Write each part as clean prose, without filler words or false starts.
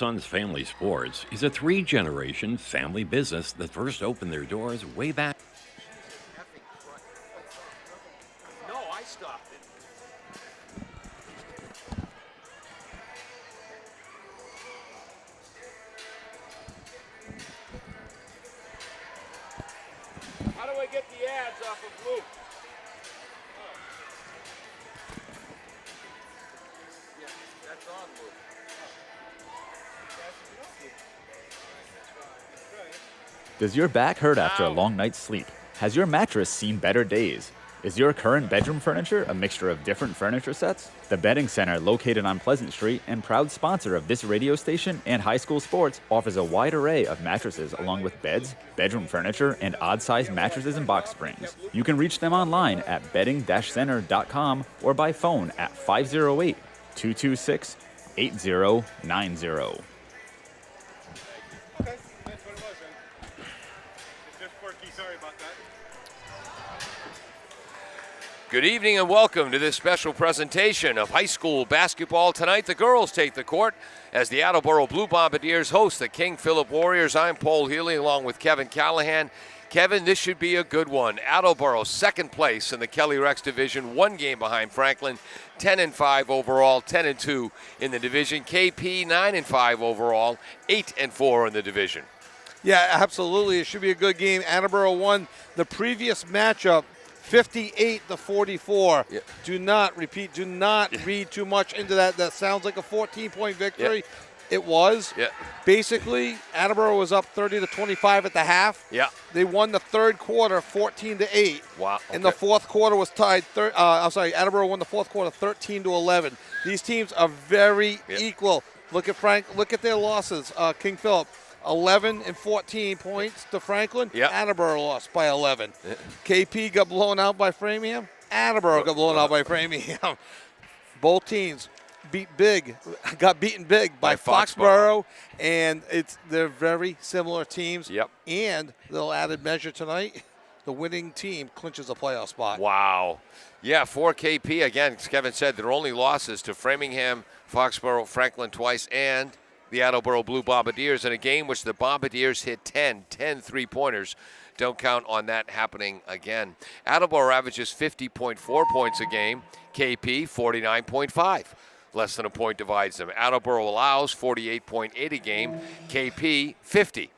Sons Family Sports is a three-generation family business that first opened their doors way back. No, I stopped it. How do I get the ads off of Luke? Yeah, that's on Luke. Does your back hurt after a long night's sleep? Has your mattress seen better days? Is your current bedroom furniture a mixture of different furniture sets? The Bedding Center, located on Pleasant Street and proud sponsor of this radio station and high school sports, offers a wide array of mattresses along with beds, bedroom furniture, and odd-sized mattresses and box springs. You can reach them online at bedding-center.com or by phone at 508-226-8090. Okay, that's what it was then. It's just quirky, sorry about that. Good evening and welcome to this special presentation of high school basketball. Tonight, the girls take the court as the Attleboro Blue Bombardiers host the King Philip Warriors. I'm Paul Healy along with Kevin Callahan. Kevin, this should be a good one. Attleboro, second place in the Kelly Rex division, one game behind Franklin, 10-5 overall, 10-2 in the division. KP, 9-5 overall, 8-4 in the division. Yeah, absolutely. It should be a good game. Attleboro won the previous matchup 58-44. Yeah. Do not read too much into that. That sounds like a 14-point victory. Yeah. It was. Yeah. Basically, Attleboro was up 30-25 at the half. Yeah. They won the third quarter 14-8. Wow. And the fourth quarter was tied. Attleboro won the fourth quarter 13-11. These teams are very equal. Look at their losses. King Philip, 11 and 14 points to Franklin. Yeah. Attleboro lost by 11. Yeah. KP got blown out by Framingham. Attleboro got blown out by Framingham. Both teams got beaten big by Foxborough, and they're very similar teams. Yep. And they'll added measure tonight. The winning team clinches a playoff spot. Wow. Yeah, for KP, again, as Kevin said, their only losses to Framingham, Foxborough, Franklin twice, and the Attleboro Blue Bombardiers in a game which the Bombardiers hit 10 three-pointers. Don't count on that happening again. Attleboro averages 50.4 points a game. KP, 49.5. Less than a point divides them. Attleboro allows 48.8 a game. KP, 50.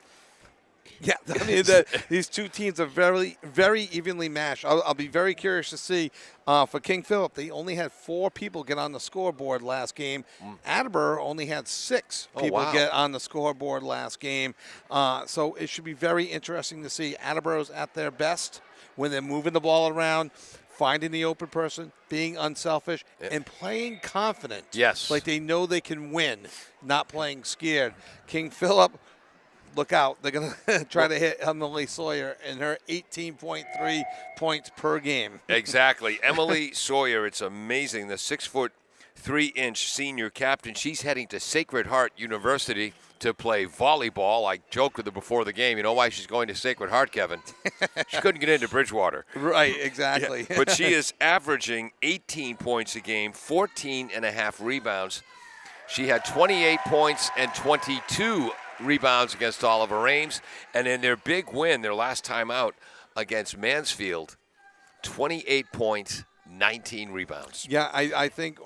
Yeah, I mean, these two teams are very, very evenly matched. I'll be very curious to see for King Philip. They only had 4 people get on the scoreboard last game. Attleboro only had 6 people get on the scoreboard last game. So it should be very interesting to see. Attleboro's at their best when they're moving the ball around, finding the open person, being unselfish, and playing confident. Yes. Like they know they can win, not playing scared. King Philip, look out. They're going to try to hit Emily Sawyer in her 18.3 points per game. Exactly. Emily Sawyer, it's amazing. The 6'3" senior captain. She's heading to Sacred Heart University to play volleyball. I joked with her before the game. You know why she's going to Sacred Heart, Kevin? She couldn't get into Bridgewater. Right, exactly. Yeah, but she is averaging 18 points a game, 14.5 rebounds. She had 28 points and 22 rebounds against Oliver Ames. And in their big win, their last time out against Mansfield, 28 points, 19 rebounds. Yeah, I think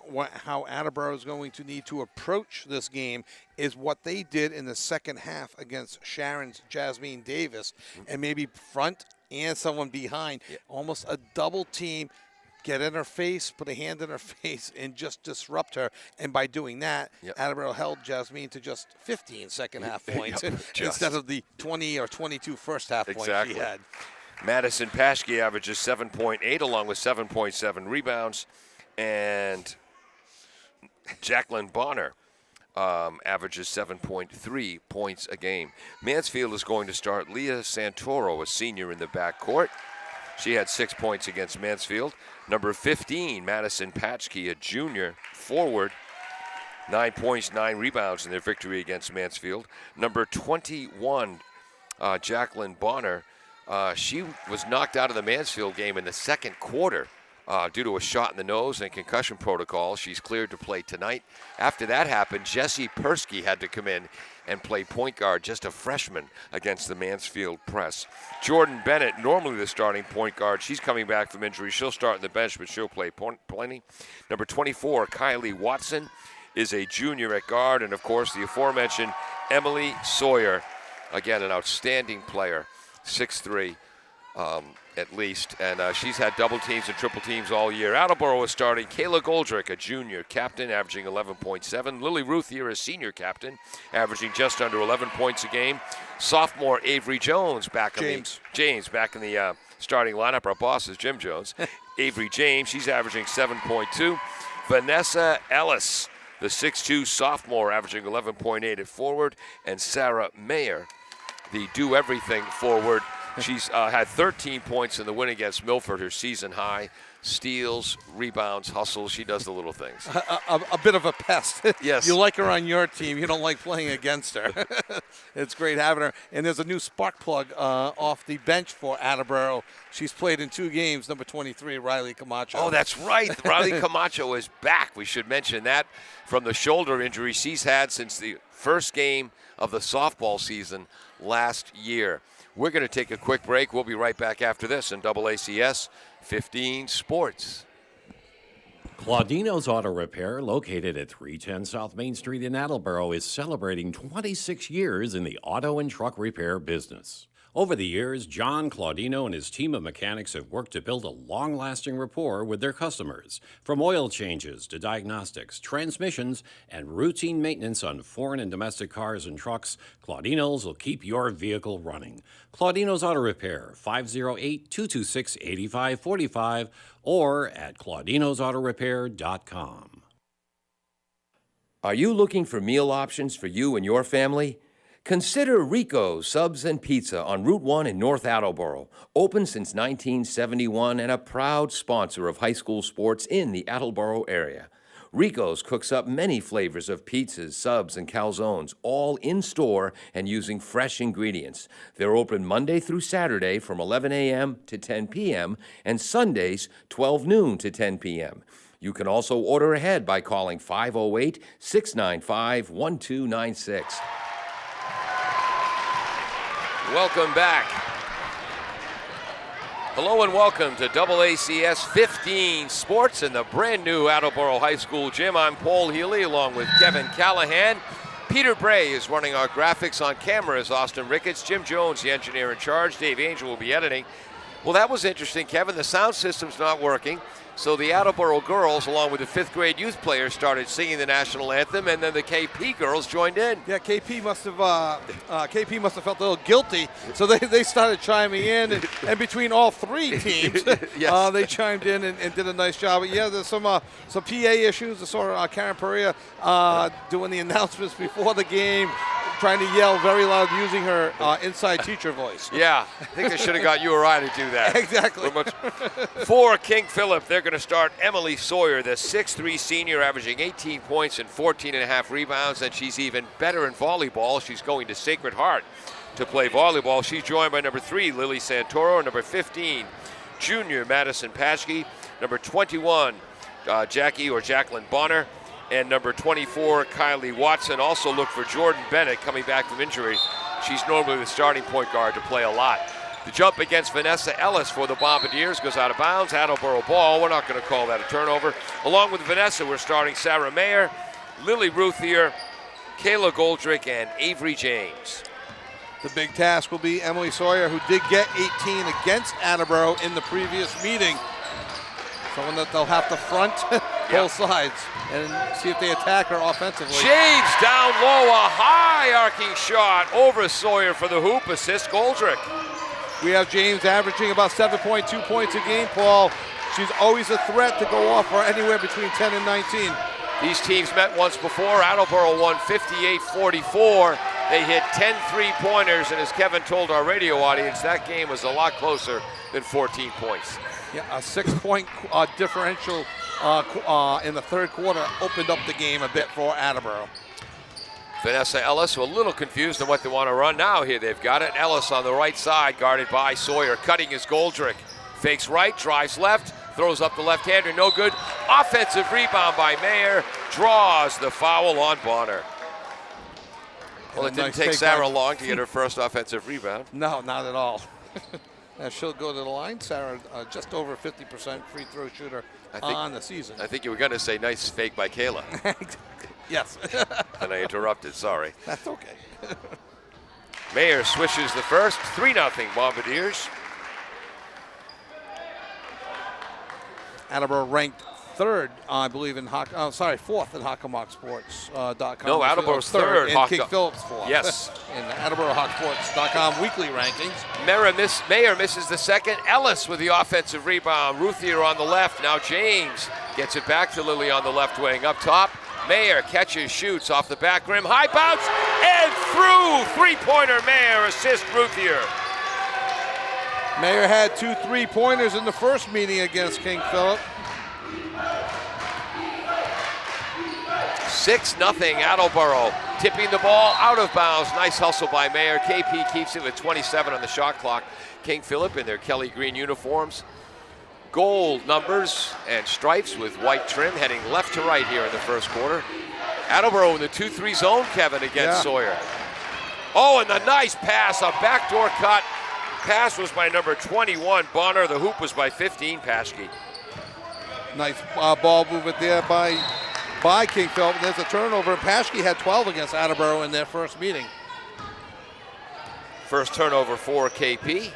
how Attleboro is going to need to approach this game is what they did in the second half against Sharon's Jasmine Davis, and maybe front and someone behind. Yeah. Almost a double team, get in her face, put a hand in her face, and just disrupt her. And by doing that, Attleboro held Jasmine to just 15 second half points instead of the 20 or 22 first half points she had. Madison Paschke averages 7.8 along with 7.7 rebounds. And Jacqueline Bonner averages 7.3 points a game. Mansfield is going to start Leah Santoro, a senior in the backcourt. She had 6 points against Mansfield. Number 15, Madison Paschke, a junior forward. 9 points, 9 rebounds in their victory against Mansfield. Number 21, Jacqueline Bonner. She was knocked out of the Mansfield game in the second quarter due to a shot in the nose and concussion protocol. She's cleared to play tonight. After that happened, Jessie Persky had to come in and play point guard, just a freshman, against the Mansfield Press. Jordan Bennett, normally the starting point guard. She's coming back from injury. She'll start on the bench, but she'll play plenty. Number 24, Kylie Watson, is a junior at guard. And, of course, the aforementioned Emily Sawyer, again, an outstanding player, 6'3", at least, and she's had double teams and triple teams all year. Attleboro is starting Kayla Goldrick, a junior captain, averaging 11.7. Lily Ruthier, a senior captain, averaging just under 11 points a game. Sophomore Avery Jones back in the starting lineup. Our boss is Jim Jones. Avery James, she's averaging 7.2. Vanessa Ellis, the 6'2 sophomore, averaging 11.8 at forward, and Sarah Mayer, the do-everything forward. She's had 13 points in the win against Milford, her season high. Steals, rebounds, hustles. She does the little things. A bit of a pest. Yes. You like her on your team. You don't like playing against her. It's great having her. And there's a new spark plug off the bench for Attleboro. She's played in 2 games, number 23, Riley Camacho. Oh, that's right. Riley Camacho is back. We should mention that from the shoulder injury she's had since the first game of the softball season last year. We're going to take a quick break. We'll be right back after this in AACS 15 Sports. Claudino's Auto Repair, located at 310 South Main Street in Attleboro, is celebrating 26 years in the auto and truck repair business. Over the years, John Claudino and his team of mechanics have worked to build a long-lasting rapport with their customers. From oil changes to diagnostics, transmissions, and routine maintenance on foreign and domestic cars and trucks, Claudino's will keep your vehicle running. Claudino's Auto Repair, 508-226-8545, or at claudinosautorepair.com. Are you looking for meal options for you and your family? Consider Rico's Subs and Pizza on Route 1 in North Attleboro. Open since 1971 and a proud sponsor of high school sports in the Attleboro area. Rico's cooks up many flavors of pizzas, subs, and calzones, all in-store and using fresh ingredients. They're open Monday through Saturday from 11 a.m. to 10 p.m. and Sundays 12 noon to 10 p.m. You can also order ahead by calling 508-695-1296. Welcome back. Hello and welcome to AACS 15 Sports in the brand new Attleboro High School gym. I'm Paul Healy along with Kevin Callahan. Peter Bray is running our graphics. On camera is Austin Ricketts. Jim Jones, the engineer in charge. Dave Angel will be editing. Well, that was interesting, Kevin. The sound system's not working. So the Attleboro girls, along with the 5th grade youth players, started singing the national anthem, and then the KP girls joined in. Yeah, KP must have felt a little guilty, so they started chiming in, and between all 3 teams, Yes. they chimed in and did a nice job. But yeah, there's some PA issues. I saw Karen Perea doing the announcements before the game, trying to yell very loud using her inside teacher voice. Yeah, I think they should have got you or I to do that. Exactly. For King Philip, they're going to start Emily Sawyer, the 6'3 senior, averaging 18 points and 14.5 rebounds, and she's even better in volleyball. She's going to Sacred Heart to play volleyball. She's joined by number 3, Lily Santoro, number 15, junior Madison Paschke, number 21, Jacqueline Bonner, and number 24, Kylie Watson. Also look for Jordan Bennett coming back from injury. She's normally the starting point guard to play a lot. The jump against Vanessa Ellis for the Bombardiers goes out of bounds. Attleboro ball. We're not going to call that a turnover. Along with Vanessa, we're starting Sarah Mayer, Lily Ruthier, Kayla Goldrick, and Avery James. The big task will be Emily Sawyer, who did get 18 against Attleboro in the previous meeting. Someone that they'll have to front both sides and see if they attack her offensively. James down low, a high arcing shot over Sawyer for the hoop, assist Goldrick. We have James averaging about 7.2 points a game, Paul. She's always a threat to go off for anywhere between 10 and 19. These teams met once before. Attleboro won 58-44. They hit 10 three-pointers, and as Kevin told our radio audience, that game was a lot closer than 14 points. Yeah, a 6-point differential in the third quarter opened up the game a bit for Attleboro. Vanessa Ellis, a little confused on what they want to run now. Here they've got it. Ellis on the right side, guarded by Sawyer. Cutting is Goldrick. Fakes right, drives left, throws up the left-hander, no good. Offensive rebound by Mayer, draws the foul on Bonner. Well, it didn't take Sarah long to get her first offensive rebound. No, not at all. Now she'll go to the line. Sarah, just over 50% free throw shooter on the season. I think you were going to say nice fake by Kayla. Yes. And I interrupted, sorry. That's okay. Mayer swishes the first, 3-0 Bombardiers. Attleboro ranked third, I believe, fourth in HockerMockSports.com. No, Attleboro's third. And King Phillips fourth. Yes. In the AttleboroHawkSports.com weekly rankings. Mayer misses the second. Ellis with the offensive rebound. Ruthier on the left. Now James gets it back to Lilly on the left wing. Up top, Mayer catches, shoots off the back rim. High bounce and through. Three-pointer Mayer, assist Ruthier. Mayer had 2 3-pointers in the first meeting against King Philip. 6-0 Attleboro. Tipping the ball out of bounds. Nice hustle by Mayer. KP keeps it with 27 on the shot clock. King Philip in their Kelly green uniforms. Gold numbers and stripes with white trim heading left to right here in the first quarter. Attleboro in the 2-3 zone, Kevin, against Sawyer. Oh, and the nice pass, a backdoor cut. Pass was by number 21, Bonner. The hoop was by 15, Paschke. Nice ball movement there by King Philip. There's a turnover. Paschke had 12 against Attleboro in their first meeting. First turnover for KP.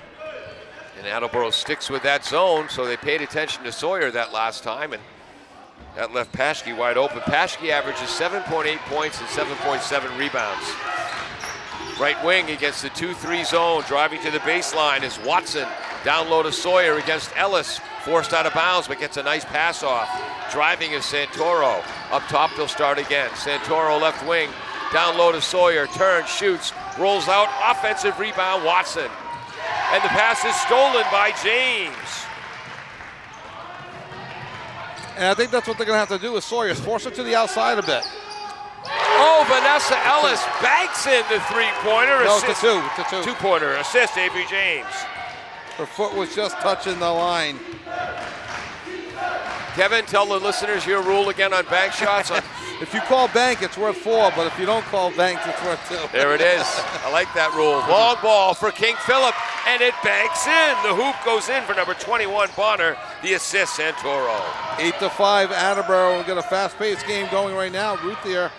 And Attleboro sticks with that zone, so they paid attention to Sawyer that last time, and that left Paschke wide open. Paschke averages 7.8 points and 7.7 rebounds. Right wing against the 2-3 zone, driving to the baseline is Watson. Down low to Sawyer against Ellis. Forced out of bounds, but gets a nice pass off. Driving is Santoro. Up top, they'll start again. Santoro left wing. Down low to Sawyer. Turns, shoots, rolls out. Offensive rebound, Watson. And the pass is stolen by James. And I think that's what they're going to have to do with Sawyer, force it to the outside a bit. Oh, Vanessa Ellis banks in the three-pointer. No, assist. it's a two. Two-pointer assist, A.B. James. Her foot was just touching the line. Kevin, tell the listeners your rule again on bank shots. If you call bank, it's worth 4, but if you don't call bank, it's worth 2. There it is. I like that rule. Long ball for King Philip, and it banks in. The hoop goes in for number 21, Bonner. The assist, Santoro. 8-5, Attleboro. We've got a fast-paced game going right now. Ruthier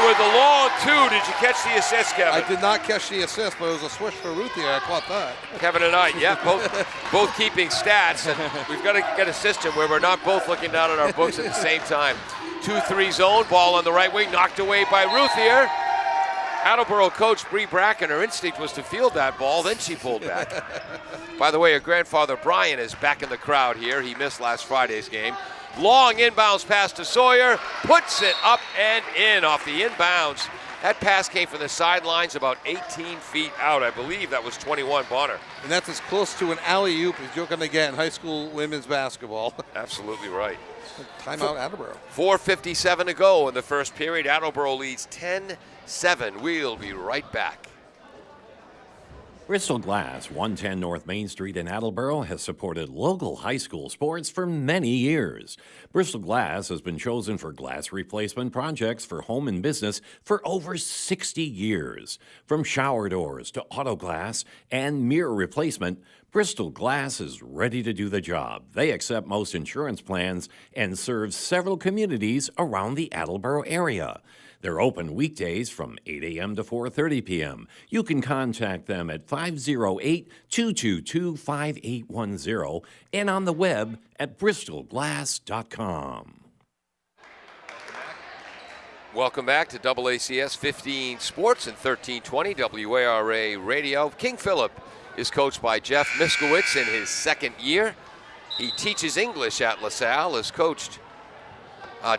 with the long two. Did you catch the assist, Kevin? I did not catch the assist, but it was a swish for Ruthier. I caught that. Kevin and I, both keeping stats. And we've got to get a system where we're not both looking down at our books at the same time. 2-3 zone, ball on the right wing, knocked away by Ruthier. Attleboro coach Bree Bracken, her instinct was to field that ball, then she pulled back. By the way, her grandfather Brian is back in the crowd here. He missed last Friday's game. Long inbounds pass to Sawyer, puts it up and in off the inbounds. That pass came from the sidelines about 18 feet out. I believe that was 21 Bonner. And that's as close to an alley-oop as you're going to get in high school women's basketball. Absolutely right. Timeout, Attleboro. 4:57 to go in the first period. Attleboro leads 10-7. We'll be right back. Bristol Glass, 110 North Main Street in Attleboro, has supported local high school sports for many years. Bristol Glass has been chosen for glass replacement projects for home and business for over 60 years. From shower doors to auto glass and mirror replacement, Bristol Glass is ready to do the job. They accept most insurance plans and serve several communities around the Attleboro area. They're open weekdays from 8 a.m. to 4:30 p.m. You can contact them at 508-222-5810 and on the web at bristolglass.com. Welcome back to AACS 15 Sports and 1320 WARA Radio. King Philip is coached by Jeff Miskowitz in his second year. He teaches English at LaSalle, is coached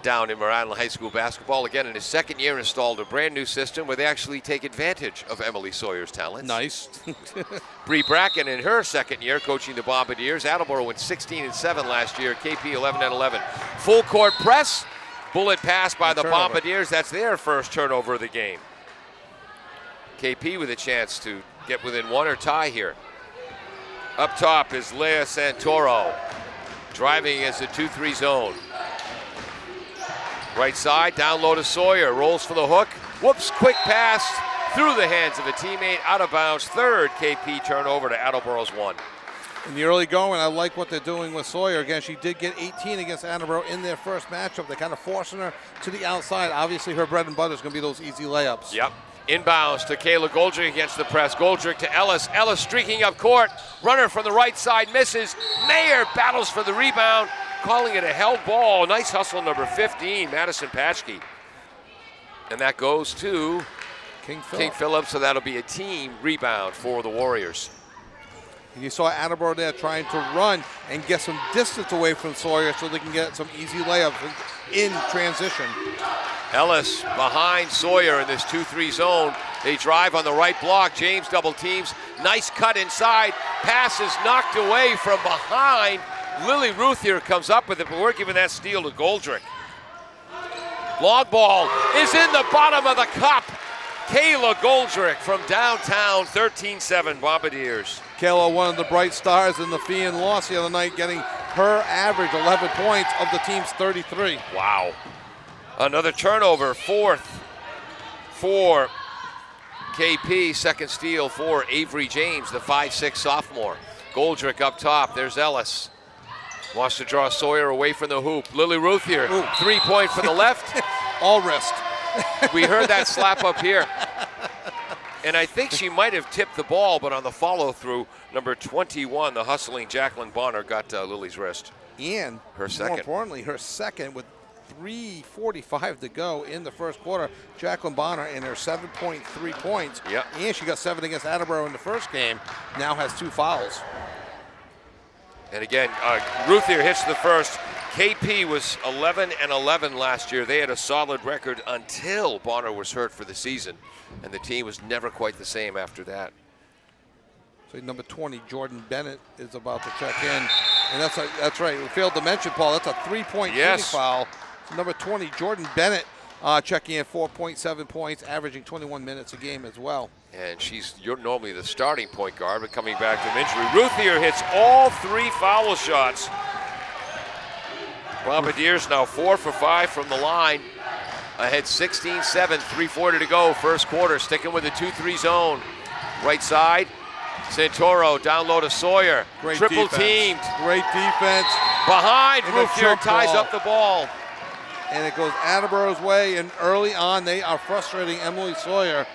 down in Rhode Island High School basketball. Again, in his second year, installed a brand new system where they actually take advantage of Emily Sawyer's talents. Nice. Bree Bracken in her second year coaching the Bombardiers. Attleboro went 16-7 last year. KP 11-11. Full court press. Bullet pass by the Bombardiers. That's their first turnover of the game. KP with a chance to get within one or tie here. Up top is Leah Santoro. driving against the 2-3 zone. Right side, down low to Sawyer, rolls for the hook. Whoops, quick pass through the hands of a teammate, out of bounds. Third KP turnover to Attleboro's 1. In the early going, I like what they're doing with Sawyer. Again, she did get 18 against Attleboro in their first matchup. They're kind of forcing her to the outside. Obviously, her bread and butter is going to be those easy layups. Yep. Inbounds to Kayla Goldrick against the press. Goldrick to Ellis. Ellis streaking up court. Runner from the right side misses. Mayer battles for the rebound, calling it a held ball. Nice hustle, number 15, Madison Patchke. And that goes to King Phillips, so that'll be a team rebound for the Warriors. And you saw Attleboro there trying to run and get some distance away from Sawyer so they can get some easy layups in transition. Ellis behind Sawyer in this 2-3 zone. They drive on the right block. James double teams. Nice cut inside. Pass is knocked away from behind. Lily Ruthier comes up with it, but we're giving that steal to Goldrick. Long ball is in the bottom of the cup. Kayla Goldrick from downtown, 13-7 Bombardiers. Kayla, one of the bright stars in the Fian loss the other night, getting her average 11 points of the team's 33. Wow. Another turnover, fourth for KP. Second steal for Avery James, the 5'6" sophomore. Goldrick up top. There's Ellis. Wants to draw Sawyer away from the hoop. Lily Ruthier, 3-point from the left. All wrist. We heard that slap up here. And I think she might have tipped the ball, but on the follow-through, number 21, the hustling Jacqueline Bonner, got Lily's wrist. And her second. More importantly, her second with 3:45 to go in the first quarter. Jacqueline Bonner in her 7.3 points. Yep. And she got 7 against Attleboro in the first game. Now has 2 fouls. And again, Ruthier hits the first. KP was 11-11 last year. They had a solid record until Bonner was hurt for the season. And the team was never quite the same after that. So number 20, Jordan Bennett, is about to check in. And that's right. We failed to mention, Paul, that's a 3-point shooting foul. So number 20, Jordan Bennett, checking in 4.7 points, averaging 21 minutes a game as well. And you're normally the starting point guard, but coming back from injury. Ruthier hits all 3 foul shots. Bombardiers now 4 for 5 from the line. Ahead 16-7, 3:40 to go, first quarter. Sticking with the 2-3 zone. Right side, Santoro down low to Sawyer. Great Triple defense. teamed. Great defense. Behind, And a Ruthier jump ties ball. up the ball. And it goes Attleboro's way, and early on they are frustrating Emily Sawyer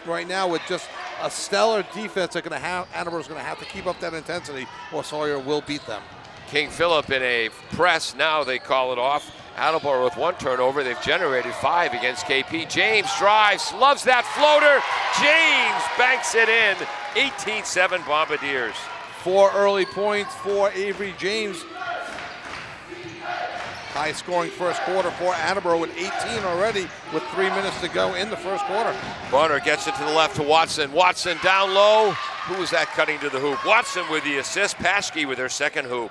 right now with just a stellar defense. Attleboro's going to have to keep up that intensity, or Sawyer will beat them. King Philip in a press. Now they call it off. Attleboro with 1 turnover. They've generated 5 against KP. James drives, loves that floater. James banks it in. 18-7 Bombardiers. 4 early points for Avery James. High scoring first quarter for Attleboro with 18 already with 3 minutes to go in the first quarter. Bonner gets it to the left to Watson. Watson down low. Who was that cutting to the hoop? Watson with the assist. Patchke with her second hoop.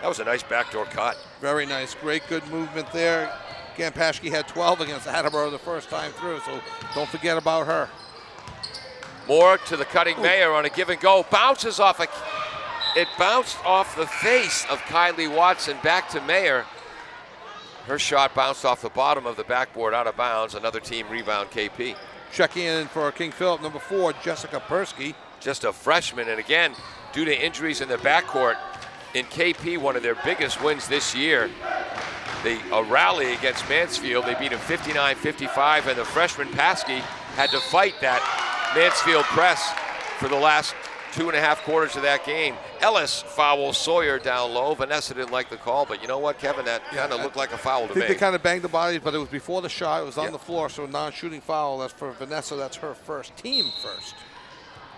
That was a nice backdoor cut. Very nice. Great, good movement there. Again, Patchke had 12 against Attleboro the first time through, so don't forget about her. Moore to the cutting Mayer on a give and go. Bounces off it bounced off the face of Kylie Watson back to Mayer. Her shot bounced off the bottom of the backboard out of bounds. Another team rebound, KP. Checking in for King Philip, number 4, Jessica Persky. Just a freshman, and again, due to injuries in the backcourt, in KP, one of their biggest wins this year, a rally against Mansfield. They beat them 59-55, and the freshman Paskey had to fight that Mansfield press for the last 2.5 quarters of that game. Ellis fouls Sawyer down low. Vanessa didn't like the call, but you know what, Kevin? That kind of looked like a foul to me. I think they kind of banged the bodies, but it was before the shot. It was on the floor, so a non-shooting foul. That's for Vanessa. That's her first, team first.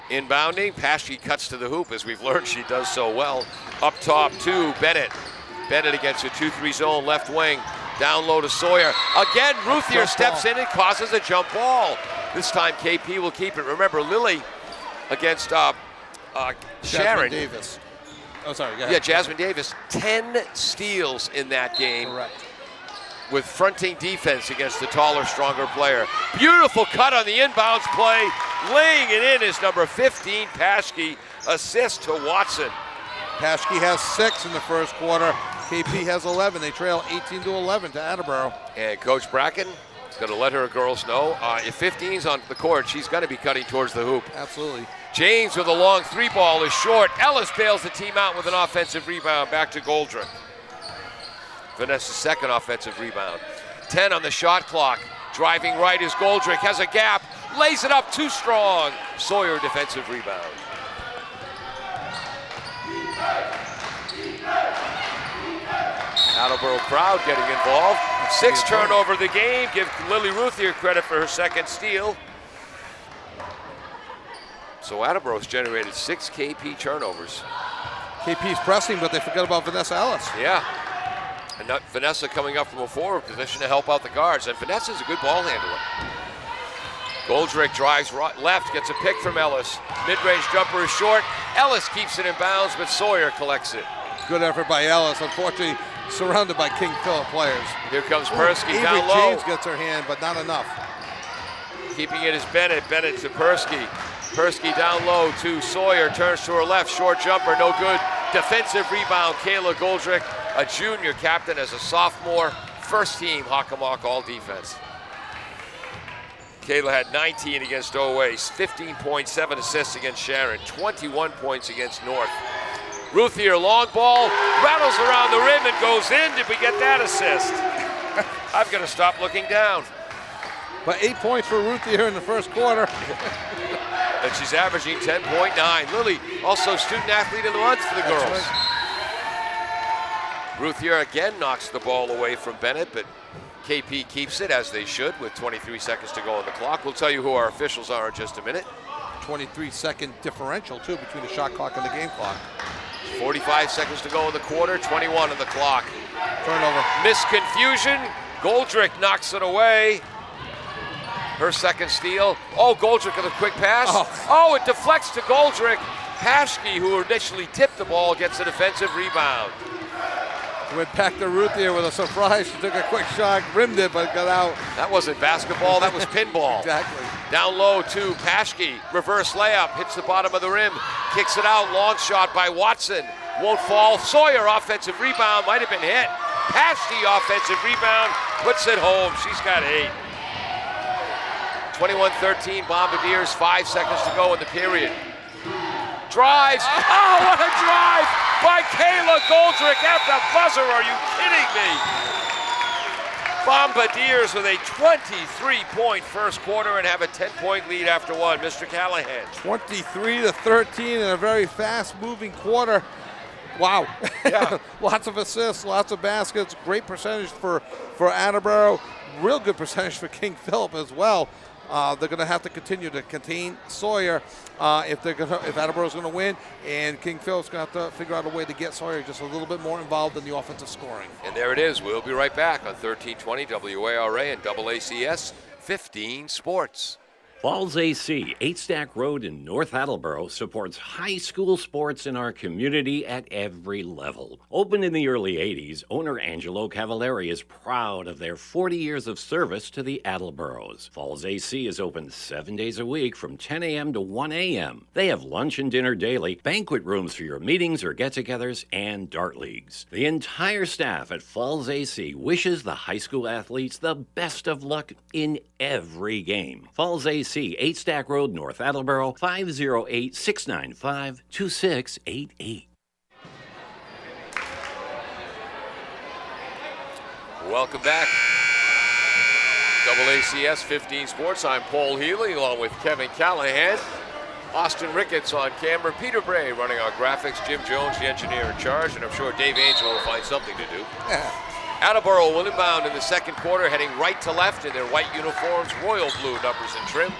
Inbounding, Paschke cuts to the hoop, as we've learned she does so well. Up top to Bennett. Bennett against a 2-3 zone, left wing. Down low to Sawyer. Again, Ruthier steps in and causes a jump ball. This time KP will keep it. Remember, Lily against Sharon Davis. Oh, sorry. Go ahead. Yeah, Jasmine Davis. 10 steals in that game. Correct. With fronting defense against the taller, stronger player. Beautiful cut on the inbounds play. Laying it in is number 15, Paschke. Assist to Watson. Paschke has 6 in the first quarter. KP has 11. They trail 18-11 to Attleboro. And Coach Bracken is going to let her girls know if 15's on the court, she's going to be cutting towards the hoop. Absolutely. James with a long 3-ball is short. Ellis bails the team out with an offensive rebound. Back to Goldrick. Vanessa's second offensive rebound. 10 on the shot clock. Driving right is Goldrick. Has a gap. Lays it up too strong. Sawyer defensive rebound. Attleboro crowd getting involved. 6 turnover the game. Give Lily Ruthier credit for her second steal. So Attleboro's generated 6 KP turnovers. KP's pressing, but they forgot about Vanessa Ellis. Yeah. And Vanessa coming up from a forward position to help out the guards. And Vanessa's a good ball handler. Goldrick drives left, gets a pick from Ellis. Mid-range jumper is short. Ellis keeps it in bounds, but Sawyer collects it. Good effort by Ellis. Unfortunately, surrounded by King Philip players. Here comes Persky Avery down low. James gets her hand, but not enough. Keeping it is Bennett. Bennett to Persky. Persky down low to Sawyer. Turns to her left. Short jumper, no good. Defensive rebound. Kayla Goldrick, a junior captain as a sophomore. First team Hockomock all defense. Kayla had 19 against OAS, 15.7 assists against Sharon, 21 points against North. Ruthier, long ball, rattles around the rim and goes in. Did we get that assist? I've got to stop looking down. But 8 points for Ruthier in the first quarter. And she's averaging 10.9. Lily, also student athlete of the month for the girls. Right. Ruthier again knocks the ball away from Bennett, but KP keeps it, as they should, with 23 seconds to go on the clock. We'll tell you who our officials are in just a minute. 23-second differential, too, between the shot clock and the game clock. 45 seconds to go in the quarter, 21 on the clock. Turnover. Misconfusion. Goldrick knocks it away. Her second steal. Oh, Goldrick with a quick pass. Oh, it deflects to Goldrick. Paschke, who initially tipped the ball, gets a defensive rebound. Went back to Ruthier with a surprise. She took a quick shot, rimmed it, but got out. That wasn't basketball, that was pinball. Exactly. Down low to Paschke. Reverse layup, hits the bottom of the rim. Kicks it out, long shot by Watson. Won't fall. Sawyer, offensive rebound, might have been hit. Paschke, offensive rebound, puts it home. She's got 8. 21-13 Bombardiers, 5 seconds to go in the period. Drives. Oh, what a drive by Kayla Goldrick at the buzzer. Are you kidding me? Bombardiers with a 23-point first quarter and have a 10-point lead after one. Mr. Callahan. 23-13 in a very fast-moving quarter. Wow. Yeah. Lots of assists, lots of baskets. Great percentage for Attleboro. Real good percentage for King Philip as well. They're going to have to continue to contain Sawyer if Attleboro's going to win, and King Philip's going to have to figure out a way to get Sawyer just a little bit more involved in the offensive scoring. And there it is. We'll be right back on 1320 WARA and AACS 15 Sports. Falls AC, 8 Stack Road in North Attleboro, supports high school sports in our community at every level. Opened in the early 80s, owner Angelo Cavallari is proud of their 40 years of service to the Attleboros. Falls AC is open 7 days a week from 10 a.m. to 1 a.m. They have lunch and dinner daily, banquet rooms for your meetings or get-togethers, and dart leagues. The entire staff at Falls AC wishes the high school athletes the best of luck in every game. Falls AC, 8 Stack Road, North Attleboro, 508-695-2688. Welcome back. AACS 15 Sports. I'm Paul Healy along with Kevin Callahan. Austin Ricketts on camera. Peter Bray running our graphics. Jim Jones, the engineer in charge. And I'm sure Dave Angel will find something to do. Attleboro will inbound in the second quarter, heading right to left in their white uniforms, royal blue numbers and trim.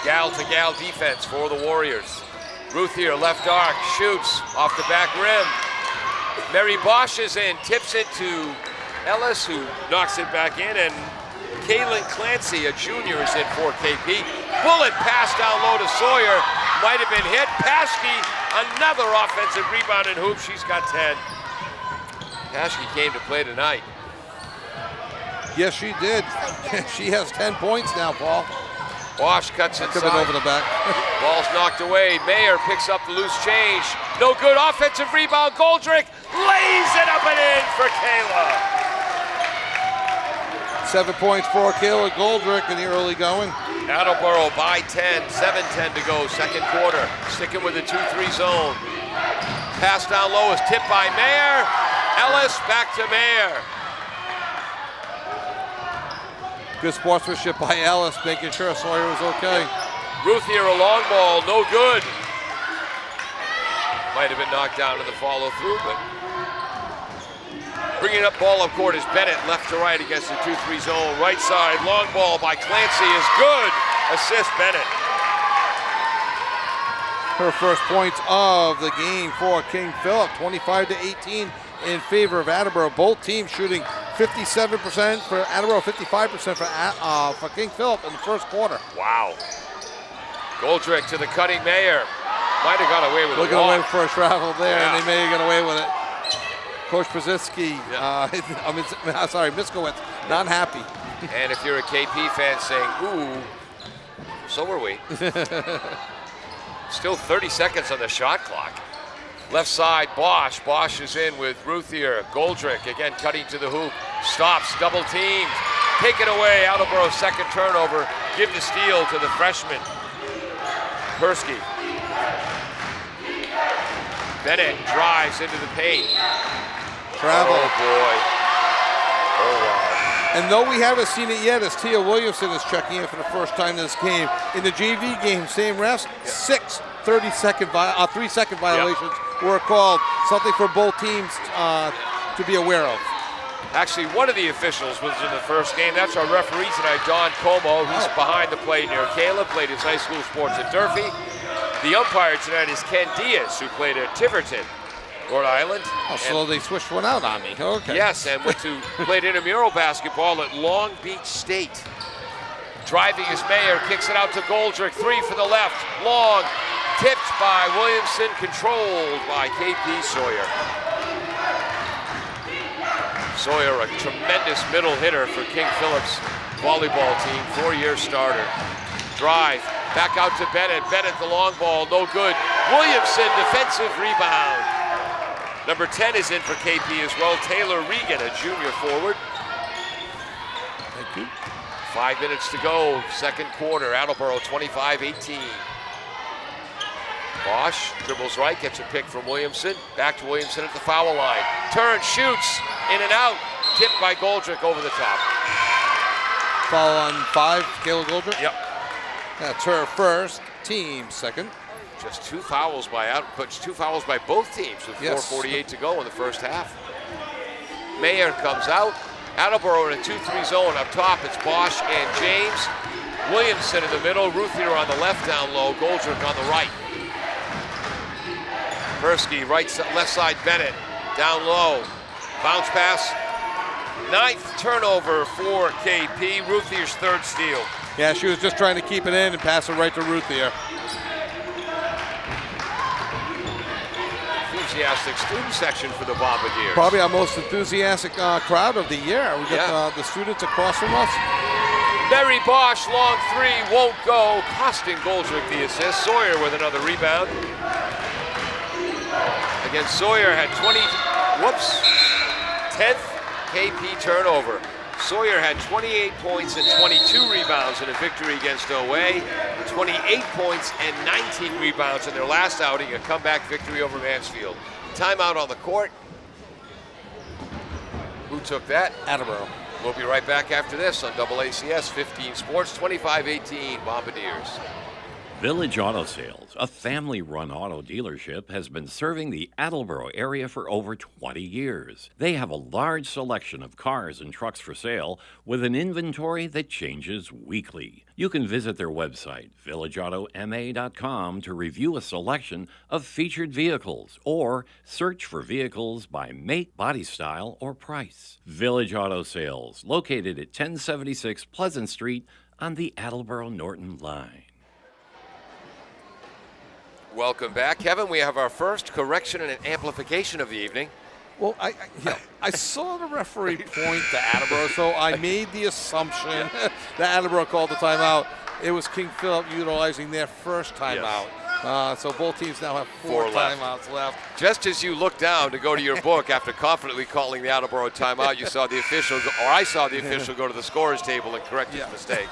Gal-to-gal defense for the Warriors. Ruthier, left arc, shoots off the back rim. Mary Bosch is in, tips it to Ellis, who knocks it back in, and Kaylin Clancy, a junior, is in for KP. Bullet pass down low to Sawyer, might have been hit. Paschke, another offensive rebound and hoop, she's got 10. Paschke came to play tonight. Yes, she did. She has 10 points now, Paul. Bosch cuts Could have been inside. over the back. Ball's knocked away. Mayer picks up the loose change. No good. Offensive rebound. Goldrick lays it up and in for Kayla. 7 points for Kayla Goldrick in the early going. Attleboro by 10. 7:10 to go. Second quarter. Sticking with the 2-3 zone. Pass down low is tipped by Mayer. Ellis back to Mayer. Good sportsmanship by Ellis, making sure Sawyer was okay. Ruthier a long ball, no good. Might have been knocked down in the follow through, but bringing up ball up court is Bennett, left to right against the 2-3 zone. Right side, long ball by Clancy is good. Assist Bennett. Her first points of the game for King Philip, 25-18 in favor of Attleboro. Both teams shooting 57% for Attleboro, 55% for King Philip in the first quarter. Wow. Goldrick to the cutting Mayer. Might have got away with Looking a walk. away for a travel there, Yeah. and they may have got away with it. Coach Brzezinski, Miskowitz, not happy. And if you're a KP fan saying, ooh, so were we. Still 30 seconds on the shot clock. Left side, Bosch. Bosch is in with Ruthier. Goldrick again cutting to the hoop. Stops, double teamed. Taken away. Attleboro's second turnover. Give the steal to the freshman. Persky. Bennett drives into the paint. Travel. Oh boy. Oh wow. And though we haven't seen it yet, as Tia Williamson is checking in for the first time in this game, in the JV game, same refs, 6 3-second violations were called. Something for both teams to be aware of. Actually, one of the officials was in the first game. That's our referee tonight, Don Como. He's behind the plate near Kayla, played his high school sports at Durfee. The umpire tonight is Ken Diaz, who played at Tiverton, Rhode Island. Oh, so they switched one out on me. Okay. Yes, and played intramural basketball at Long Beach State. Driving is Mayer, kicks it out to Goldrick, 3 for the left, long, tipped by Williamson, controlled by KP Sawyer. Sawyer, a tremendous middle hitter for King Philip's volleyball team, 4-year starter. Drive, back out to Bennett. Bennett, the long ball, no good. Williamson, defensive rebound. Number 10 is in for KP as well. Taylor Regan, a junior forward. Thank you. 5 minutes to go, second quarter. Attleboro 25-18. Bosch dribbles right, gets a pick from Williamson. Back to Williamson at the foul line. Turns, shoots, in and out. Tipped by Goldrick over the top. Foul on 5, Kayla Goldrick. Yep. That's her first, team second. Just two fouls by both teams with 4:48 to go in the first half. Mayer comes out. Attleboro in a 2-3 zone up top. It's Bosch and James. Williamson in the middle. Ruthier on the left down low. Goldrick on the right. Persky left side. Bennett down low. Bounce pass. 9th turnover for KP. Ruthier's 3rd steal. Yeah, she was just trying to keep it in and pass it right to Ruthier. Enthusiastic student section for the Bombardiers. Probably our most enthusiastic crowd of the year. We got the students across from us. Mary Bosch, long 3, won't go, costing Goldrick the assist. Sawyer with another rebound. Again, Sawyer had 10th KP turnover. Sawyer had 28 points and 22 rebounds in a victory against OA, 28 points and 19 rebounds in their last outing, a comeback victory over Mansfield. Timeout on the court. Who took that? Attleboro. We'll be right back after this on AACS 15 Sports, 25-18 Bombardiers. Village Auto Sales, a family-run auto dealership, has been serving the Attleboro area for over 20 years. They have a large selection of cars and trucks for sale with an inventory that changes weekly. You can visit their website, villageautomA.com, to review a selection of featured vehicles or search for vehicles by make, body style, or price. Village Auto Sales, located at 1076 Pleasant Street on the Attleboro-Norton line. Welcome back, Kevin. We have our first correction and an amplification of the evening. Well, I saw the referee point to Attleboro, so I made the assumption that Attleboro called the timeout. it was King Philip utilizing their first timeout. So both teams now have four timeouts left. Just as you looked down to go to your book after confidently calling the Attleboro timeout, you saw the official, or I saw the official go to the scorer's table and correct his mistake.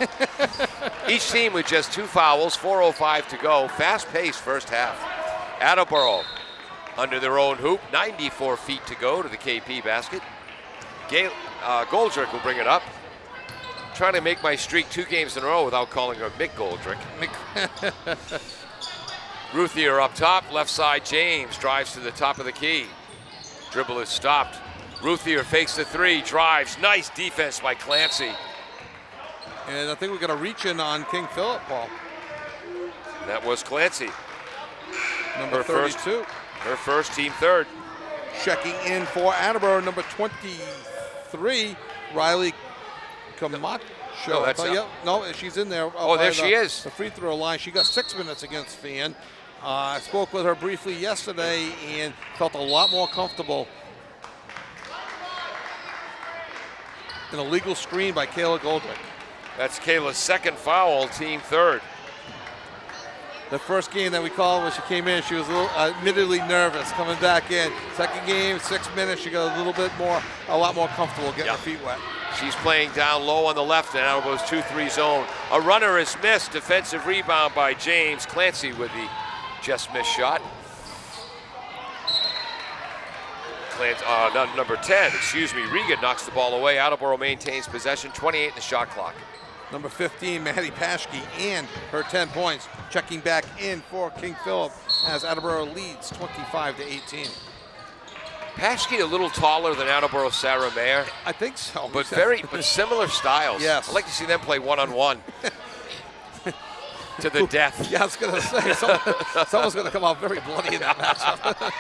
Each team with just 2 fouls, 4:05 to go. Fast-paced first half. Attleboro under their own hoop, 94 feet to go to the KP basket. Goldrick will bring it up. Trying to make my streak 2 games in a row without calling her Mick Goldrick. Ruthier up top, left side James, drives to the top of the key. Dribble is stopped. Ruthier fakes the 3, drives, nice defense by Clancy. And I think we're going to reach in on King Philip, Paul. That was Clancy. Number 32. Her first, team third. Checking in for Attleboro, number 23, Riley Camacho. No, she's in there. There she is. The free throw line. She got 6 minutes against Fan. I spoke with her briefly yesterday and felt a lot more comfortable. An illegal screen by Kayla Goldrick. That's Kayla's second foul, team third. The first game that we called when she came in, she was a little admittedly nervous coming back in. Second game, 6 minutes, she got a lot more comfortable getting her feet wet. She's playing down low on the left and Attleboro's 2-3 zone. A runner is missed. Defensive rebound by James. Clancy with the just missed shot. Number 10, Regan knocks the ball away. Attleboro maintains possession, 28 in the shot clock. Number 15, Maddie Paschke, and her 10 points. Checking back in for King Philip as Attleboro leads 25-18. Paschke a little taller than Attleboro Sarah Mayer. I think so. But similar styles. Yes. I'd like to see them play one-on-one. To the death. Yeah, I was going to say, someone's going to come out very bloody in that matchup.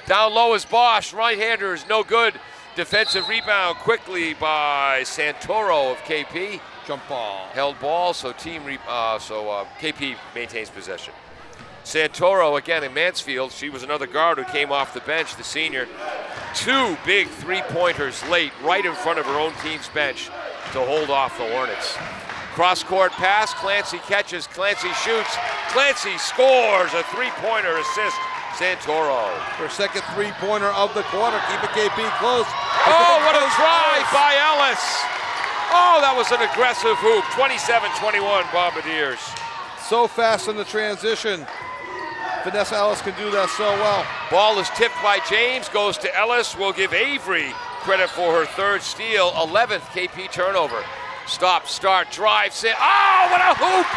Down low is Bosch. Right-hander is no good. Defensive rebound quickly by Santoro of KP. Jump ball. Held ball, so KP maintains possession. Santoro again in Mansfield. She was another guard who came off the bench, the senior. 2 big 3-pointers late, right in front of her own team's bench to hold off the Hornets. Cross-court pass, Clancy catches, Clancy shoots, Clancy scores a 3-pointer assist. Santoro. Her second 3-pointer of the quarter. Keep it KP close. Oh, what a drive by Ellis. Oh, that was an aggressive hoop. 27-21 Bombardiers. So fast in the transition. Vanessa Ellis can do that so well. Ball is tipped by James, goes to Ellis. We'll give Avery credit for her 3rd steal, 11th KP turnover. Stop, start, drive, sit. Oh, what a hoop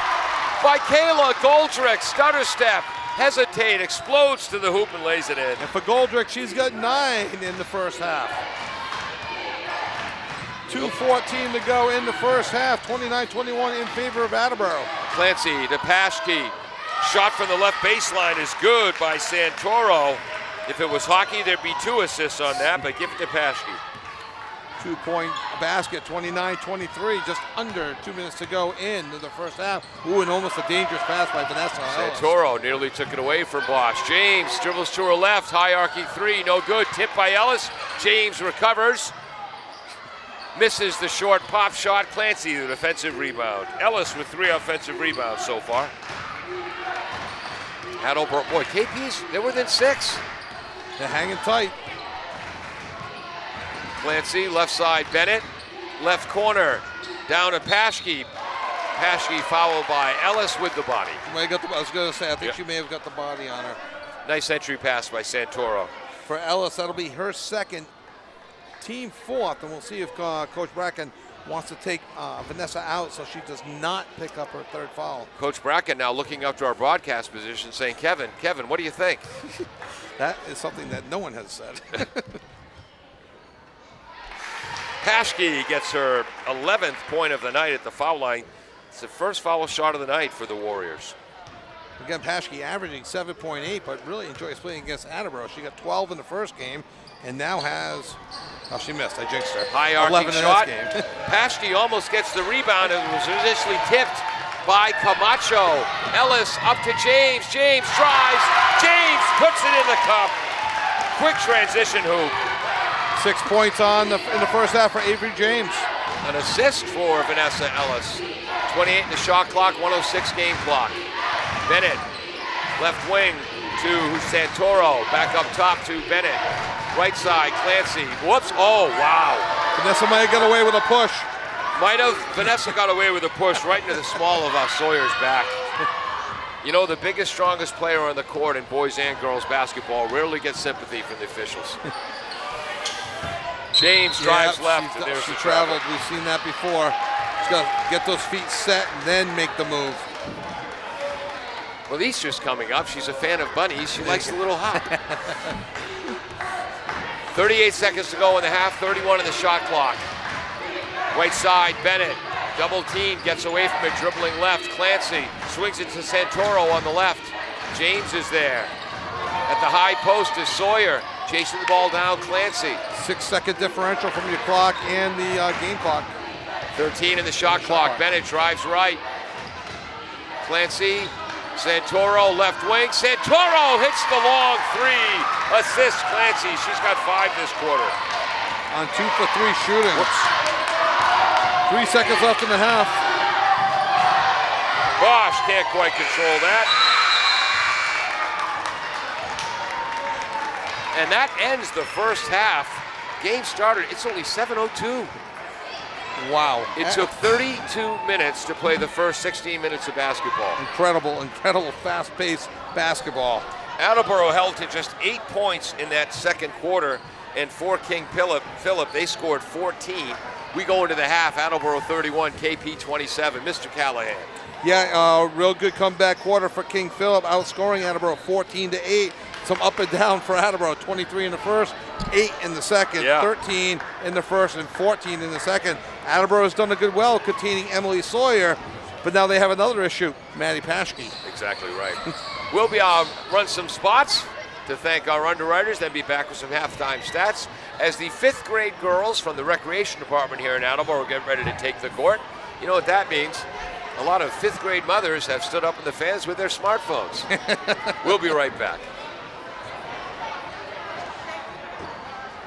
by Kayla Goldrick. Stutter step, hesitate, explodes to the hoop and lays it in. And for Goldrick, she's got 9 in the first half. 2:14 to go in the first half, 29-21 in favor of Attleboro. Clancy to Paschke. Shot from the left baseline is good by Santoro. If it was hockey, there'd be 2 assists on that, but give it to Paschke. 2-point basket, 29-23, just under 2 minutes to go in the first half. Ooh, and almost a dangerous pass by Vanessa Ellis. Santoro nearly took it away from Bosch. James dribbles to her left, hierarchy 3, no good. Tipped by Ellis. James recovers. Misses the short pop shot. Clancy, the defensive rebound. Ellis with 3 offensive rebounds so far. Attleboro, boy, KP's, they're within 6. They're hanging tight. Clancy, left side, Bennett. Left corner, down to Paschke. Paschke fouled by Ellis with the body. I was going to say, I think she may have got the body on her. Nice entry pass by Santoro. For Ellis, that'll be her second, team 4th, and we'll see if Coach Bracken wants to take Vanessa out so she does not pick up her 3rd foul. Coach Bracken now looking up to our broadcast position saying, Kevin, what do you think? That is something that no one has said. Paschke gets her 11th point of the night at the foul line. It's the first foul shot of the night for the Warriors. Again, Paschke averaging 7.8, but really enjoys playing against Attleboro. She got 12 in the first game and now has, she missed, I jinxed her. High arcing shot. Game. Paschke almost gets the rebound and was initially tipped by Camacho. Ellis up to James. James drives. James puts it in the cup. Quick transition hoop. 6 points in the first half for Avery James. An assist for Vanessa Ellis. 28 in the shot clock, 106 game clock. Bennett, left wing to Santoro. Back up top to Bennett. Right side, Clancy. Whoops. Oh, wow. Vanessa might have got away with a push. Might have. Vanessa got away with a push right into the small of Sawyer's back. You know, the biggest, strongest player on the court in boys and girls basketball rarely gets sympathy from the officials. James drives left. And there's she the traveled. We've seen that before. She's got to get those feet set and then make the move. Well, Easter's coming up. She's a fan of bunnies. She likes a little hop. 38 seconds to go in the half, 31 in the shot clock. Right side, Bennett. Double team, gets away from it, dribbling left. Clancy swings it to Santoro on the left. James is there. At the high post is Sawyer. Chasing the ball down, Clancy. 6-second differential from your clock and the game clock. 13 in the shot clock. Bennett drives right. Clancy, Santoro, left wing. Santoro hits the long three. Assists Clancy. She's got 5 this quarter. On 2 for 3 shooting. Whoops. 3 seconds left in the half. Bosch can't quite control that. And that ends the first half. Game started, it's only 7:02. Wow. It took 32 minutes to play the first 16 minutes of basketball. Incredible fast-paced basketball. Attleboro held to just 8 points in that second quarter, and for King Philip, they scored 14. We go into the half, Attleboro 31, KP 27. Mr. Callahan. Yeah, real good comeback quarter for King Philip, outscoring Attleboro 14-8. Some up and down for Attleboro, 23 in the first, 8 in the second, 13 in the first, and 14 in the second. Attleboro has done a good well containing Emily Sawyer, but now they have another issue, Maddie Paschke. Exactly right. We'll be run some spots to thank our underwriters, then be back with some halftime stats as the 5th grade girls from the recreation department here in Attleboro get ready to take the court. You know what that means? A lot of 5th grade mothers have stood up in the fans with their smartphones. We'll be right back.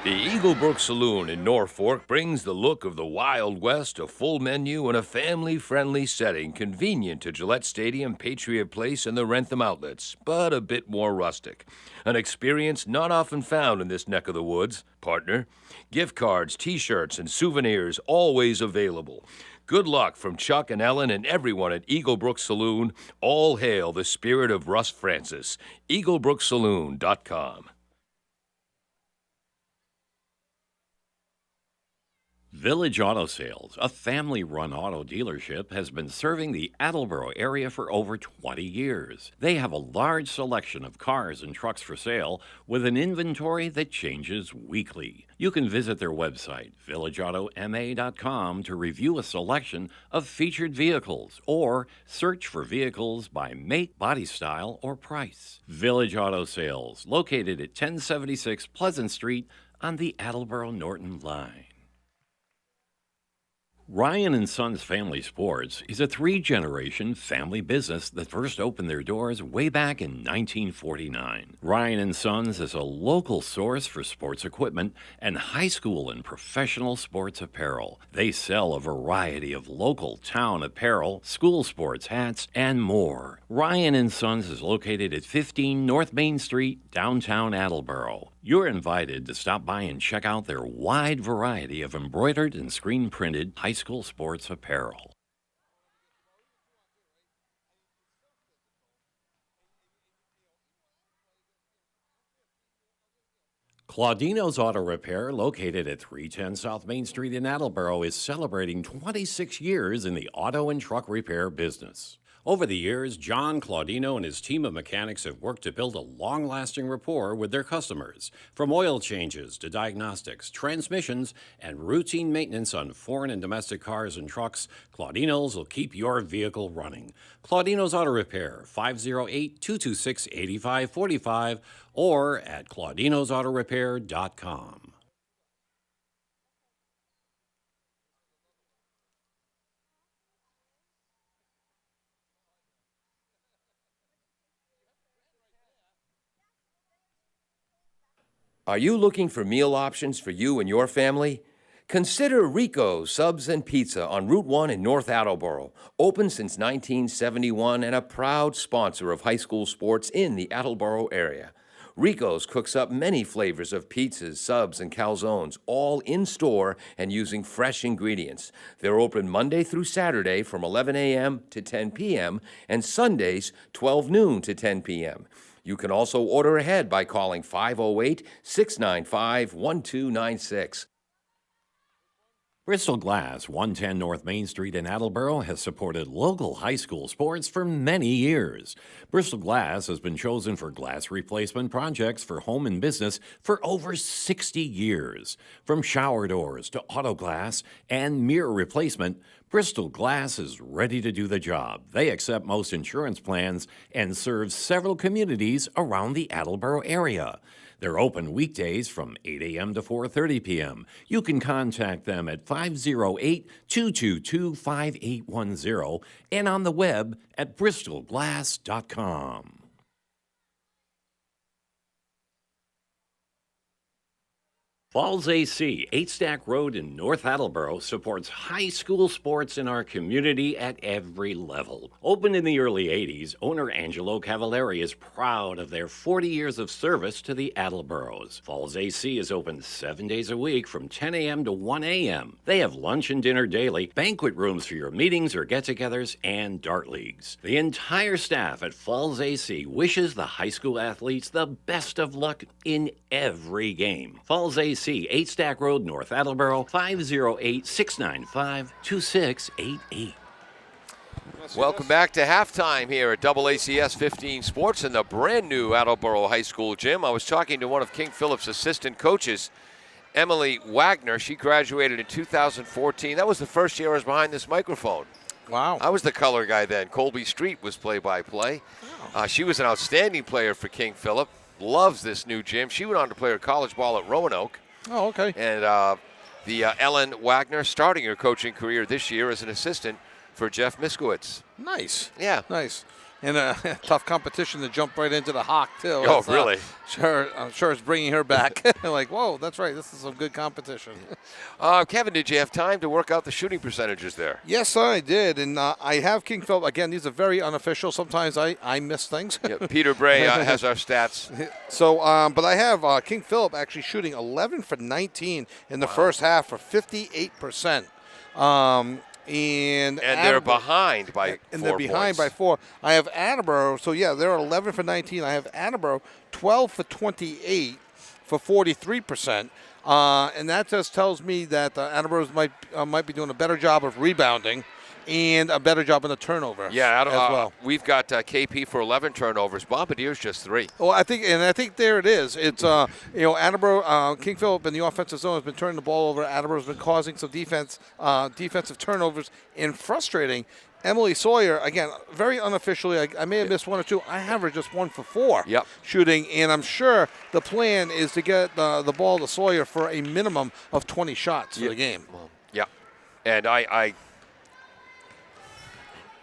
The Eaglebrook Saloon in Norfolk brings the look of the Wild West, a full menu, and a family-friendly setting convenient to Gillette Stadium, Patriot Place, and the Rentham outlets, but a bit more rustic. An experience not often found in this neck of the woods. Partner, gift cards, T-shirts, and souvenirs always available. Good luck from Chuck and Ellen and everyone at Eaglebrook Saloon. All hail the spirit of Russ Francis. EaglebrookSaloon.com. Village Auto Sales, a family-run auto dealership, has been serving the Attleboro area for over 20 years. They have a large selection of cars and trucks for sale with an inventory that changes weekly. You can visit their website, villageautomA.com, to review a selection of featured vehicles or search for vehicles by make, body style, or price. Village Auto Sales, located at 1076 Pleasant Street on the Attleboro-Norton line. Ryan & Sons Family Sports is a 3-generation family business that first opened their doors way back in 1949. Ryan & Sons is a local source for sports equipment and high school and professional sports apparel. They sell a variety of local town apparel, school sports hats, and more. Ryan & Sons is located at 15 North Main Street, downtown Attleboro. You're invited to stop by and check out their wide variety of embroidered and screen-printed high school sports apparel. Claudino's Auto Repair, located at 310 South Main Street in Attleboro, is celebrating 26 years in the auto and truck repair business. Over the years, John Claudino and his team of mechanics have worked to build a long-lasting rapport with their customers. From oil changes to diagnostics, transmissions, and routine maintenance on foreign and domestic cars and trucks, Claudino's will keep your vehicle running. Claudino's Auto Repair, 508-226-8545, or at claudinosautorepair.com. Are you looking for meal options for you and your family? Consider Rico Subs and Pizza on Route 1 in North Attleboro. Open since 1971 and a proud sponsor of high school sports in the Attleboro area. Rico's cooks up many flavors of pizzas, subs, and calzones, all in-store and using fresh ingredients. They're open Monday through Saturday from 11 a.m. to 10 p.m. and Sundays 12 noon to 10 p.m. You can also order ahead by calling 508-695-1296. Bristol Glass, 110 North Main Street in Attleboro, has supported local high school sports for many years. Bristol Glass has been chosen for glass replacement projects for home and business for over 60 years. From shower doors to auto glass and mirror replacement, Bristol Glass is ready to do the job. They accept most insurance plans and serve several communities around the Attleboro area. They're open weekdays from 8 a.m. to 4:30 p.m. You can contact them at 508-222-5810 and on the web at bristolglass.com. Falls AC, 8 Stack Road in North Attleboro, supports high school sports in our community at every level. Opened in the early 80s, owner Angelo Cavallari is proud of their 40 years of service to the Attleboros. Falls AC is open 7 days a week from 10 a.m. to 1 a.m. They have lunch and dinner daily, banquet rooms for your meetings or get-togethers, and dart leagues. The entire staff at Falls AC wishes the high school athletes the best of luck in every game. Falls AC, 8 Stack Road, North Attleboro, 508-695-2688. Welcome back to halftime here at AACS 15 Sports in the brand new Attleboro High School gym. I was talking to one of King Philip's assistant coaches, Emily Wagner. She graduated in 2014. That was the first year I was behind this microphone. Wow. I was the color guy then. Colby Street was play-by-play. She was an outstanding player for King Philip. Loves this new gym. She went on to play her college ball at Roanoke. Oh, okay. And Ellen Wagner starting her coaching career this year as an assistant for Jeff Miskowitz. Nice. Yeah. Nice. And tough competition to jump right into the Hawk, too. Oh, really? I'm sure it's bringing her back. Like, whoa, that's right. This is some good competition. Kevin, did you have time to work out the shooting percentages there? Yes, I did. And I have King Philip. Again, these are very unofficial. Sometimes I miss things. Yeah, Peter Bray has our stats. So, but I have King Philip actually shooting 11 for 19 in the first half for 58%. And they're behind by 4 And they're behind points. by 4. I have Attleboro. So, yeah, they're 11 for 19. I have Attleboro 12 for 28 for 43%. And that just tells me that the Attleboros might be doing a better job of rebounding and a better job in the turnover. Yeah, as well. We've got KP for 11 turnovers. Bombadier's just 3. Well, I think there it is. It's Attleboro, King Philip in the offensive zone has been turning the ball over. Attleboro's been causing some defensive turnovers and frustrating. Emily Sawyer, again, very unofficially, I may have missed 1 or 2. I have her just 1 for 4 shooting, and I'm sure the plan is to get the ball to Sawyer for a minimum of 20 shots for the game. Yeah, and I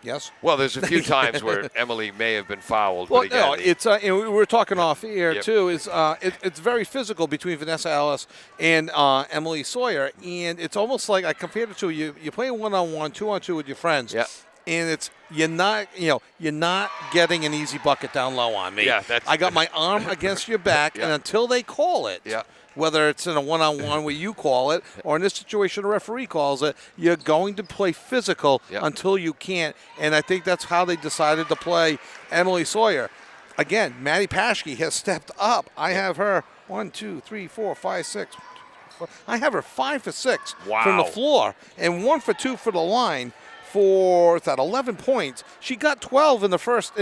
Yes. Well, there's a few times where Emily may have been fouled. Well, but again, no, it's we were talking off air too. It's very physical between Vanessa Ellis and Emily Sawyer, and it's almost like I compared it to you're playing 1-on-1, 2-on-2 with your friends. Yeah. And you're not getting an easy bucket down low on me. Yeah, I got my arm against your back, and until they call it, whether it's in a 1-on-1 where you call it, or in this situation a referee calls it, you're going to play physical until you can't. And I think that's how they decided to play Emily Sawyer. Again, Maddie Paschke has stepped up. I have her 1, 2, 3, 4, 5, 6. I have her 5 for 6 from the floor and 1 for 2 for the line. For 11 points. She got 12 in the first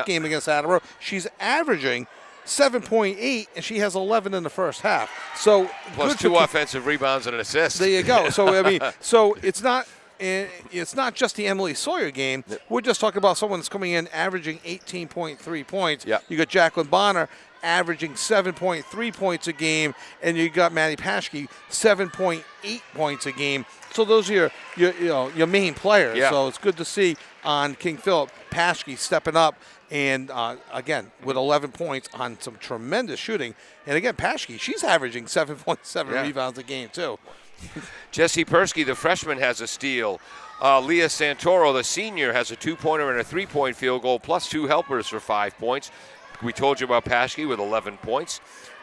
game against Attleboro. She's averaging 7.8, and she has 11 in the first half. So plus 2 offensive rebounds and an assist. There you go. So I mean, so it's not just the Emily Sawyer game. We're just talking about someone that's coming in averaging 18.3 points. You got Jacqueline Bonner averaging 7.3 points a game, and you got Maddie Paschke 7.8 points a game. So those are your main players. So it's good to see on King Philip Paschke stepping up and again with 11 points on some tremendous shooting. And again, Paschke, she's averaging 7.7 rebounds a game too. Jesse Persky, the freshman, has a steal. Leah Santoro, the senior, has a 2-pointer and a 3-point field goal, plus 2 helpers for 5 points. We told you about Paschke with 11 points.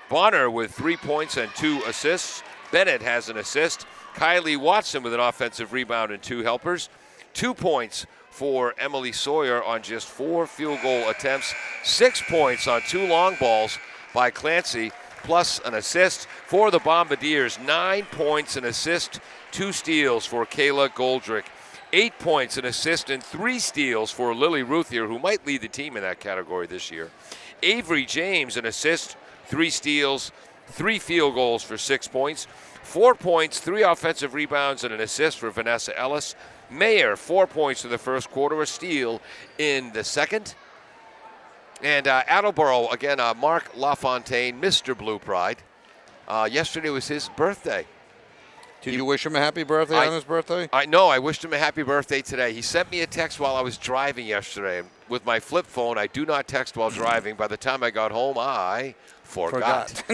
Bonner with 3 points and 2 assists. Bennett has an assist. Kylie Watson with an offensive rebound and 2 helpers. 2 points for Emily Sawyer on just 4 field goal attempts. 6 points on 2 long balls by Clancy, plus an assist for the Bombardiers. 9 points, an assist, 2 steals for Kayla Goldrick. 8 points, an assist, and 3 steals for Lily Ruthier, who might lead the team in that category this year. Avery James, an assist, 3 steals, 3 field goals for 6 points. 4 points, 3 offensive rebounds, and an assist for Vanessa Ellis. Mayer, 4 points in the first quarter, a steal in the second. And Attleboro, again, Mark LaFontaine, Mr. Blue Pride. Yesterday was his birthday. Did you wish him a happy birthday on his birthday? I know. I wished him a happy birthday today. He sent me a text while I was driving yesterday. With my flip phone, I do not text while driving. By the time I got home, I forgot.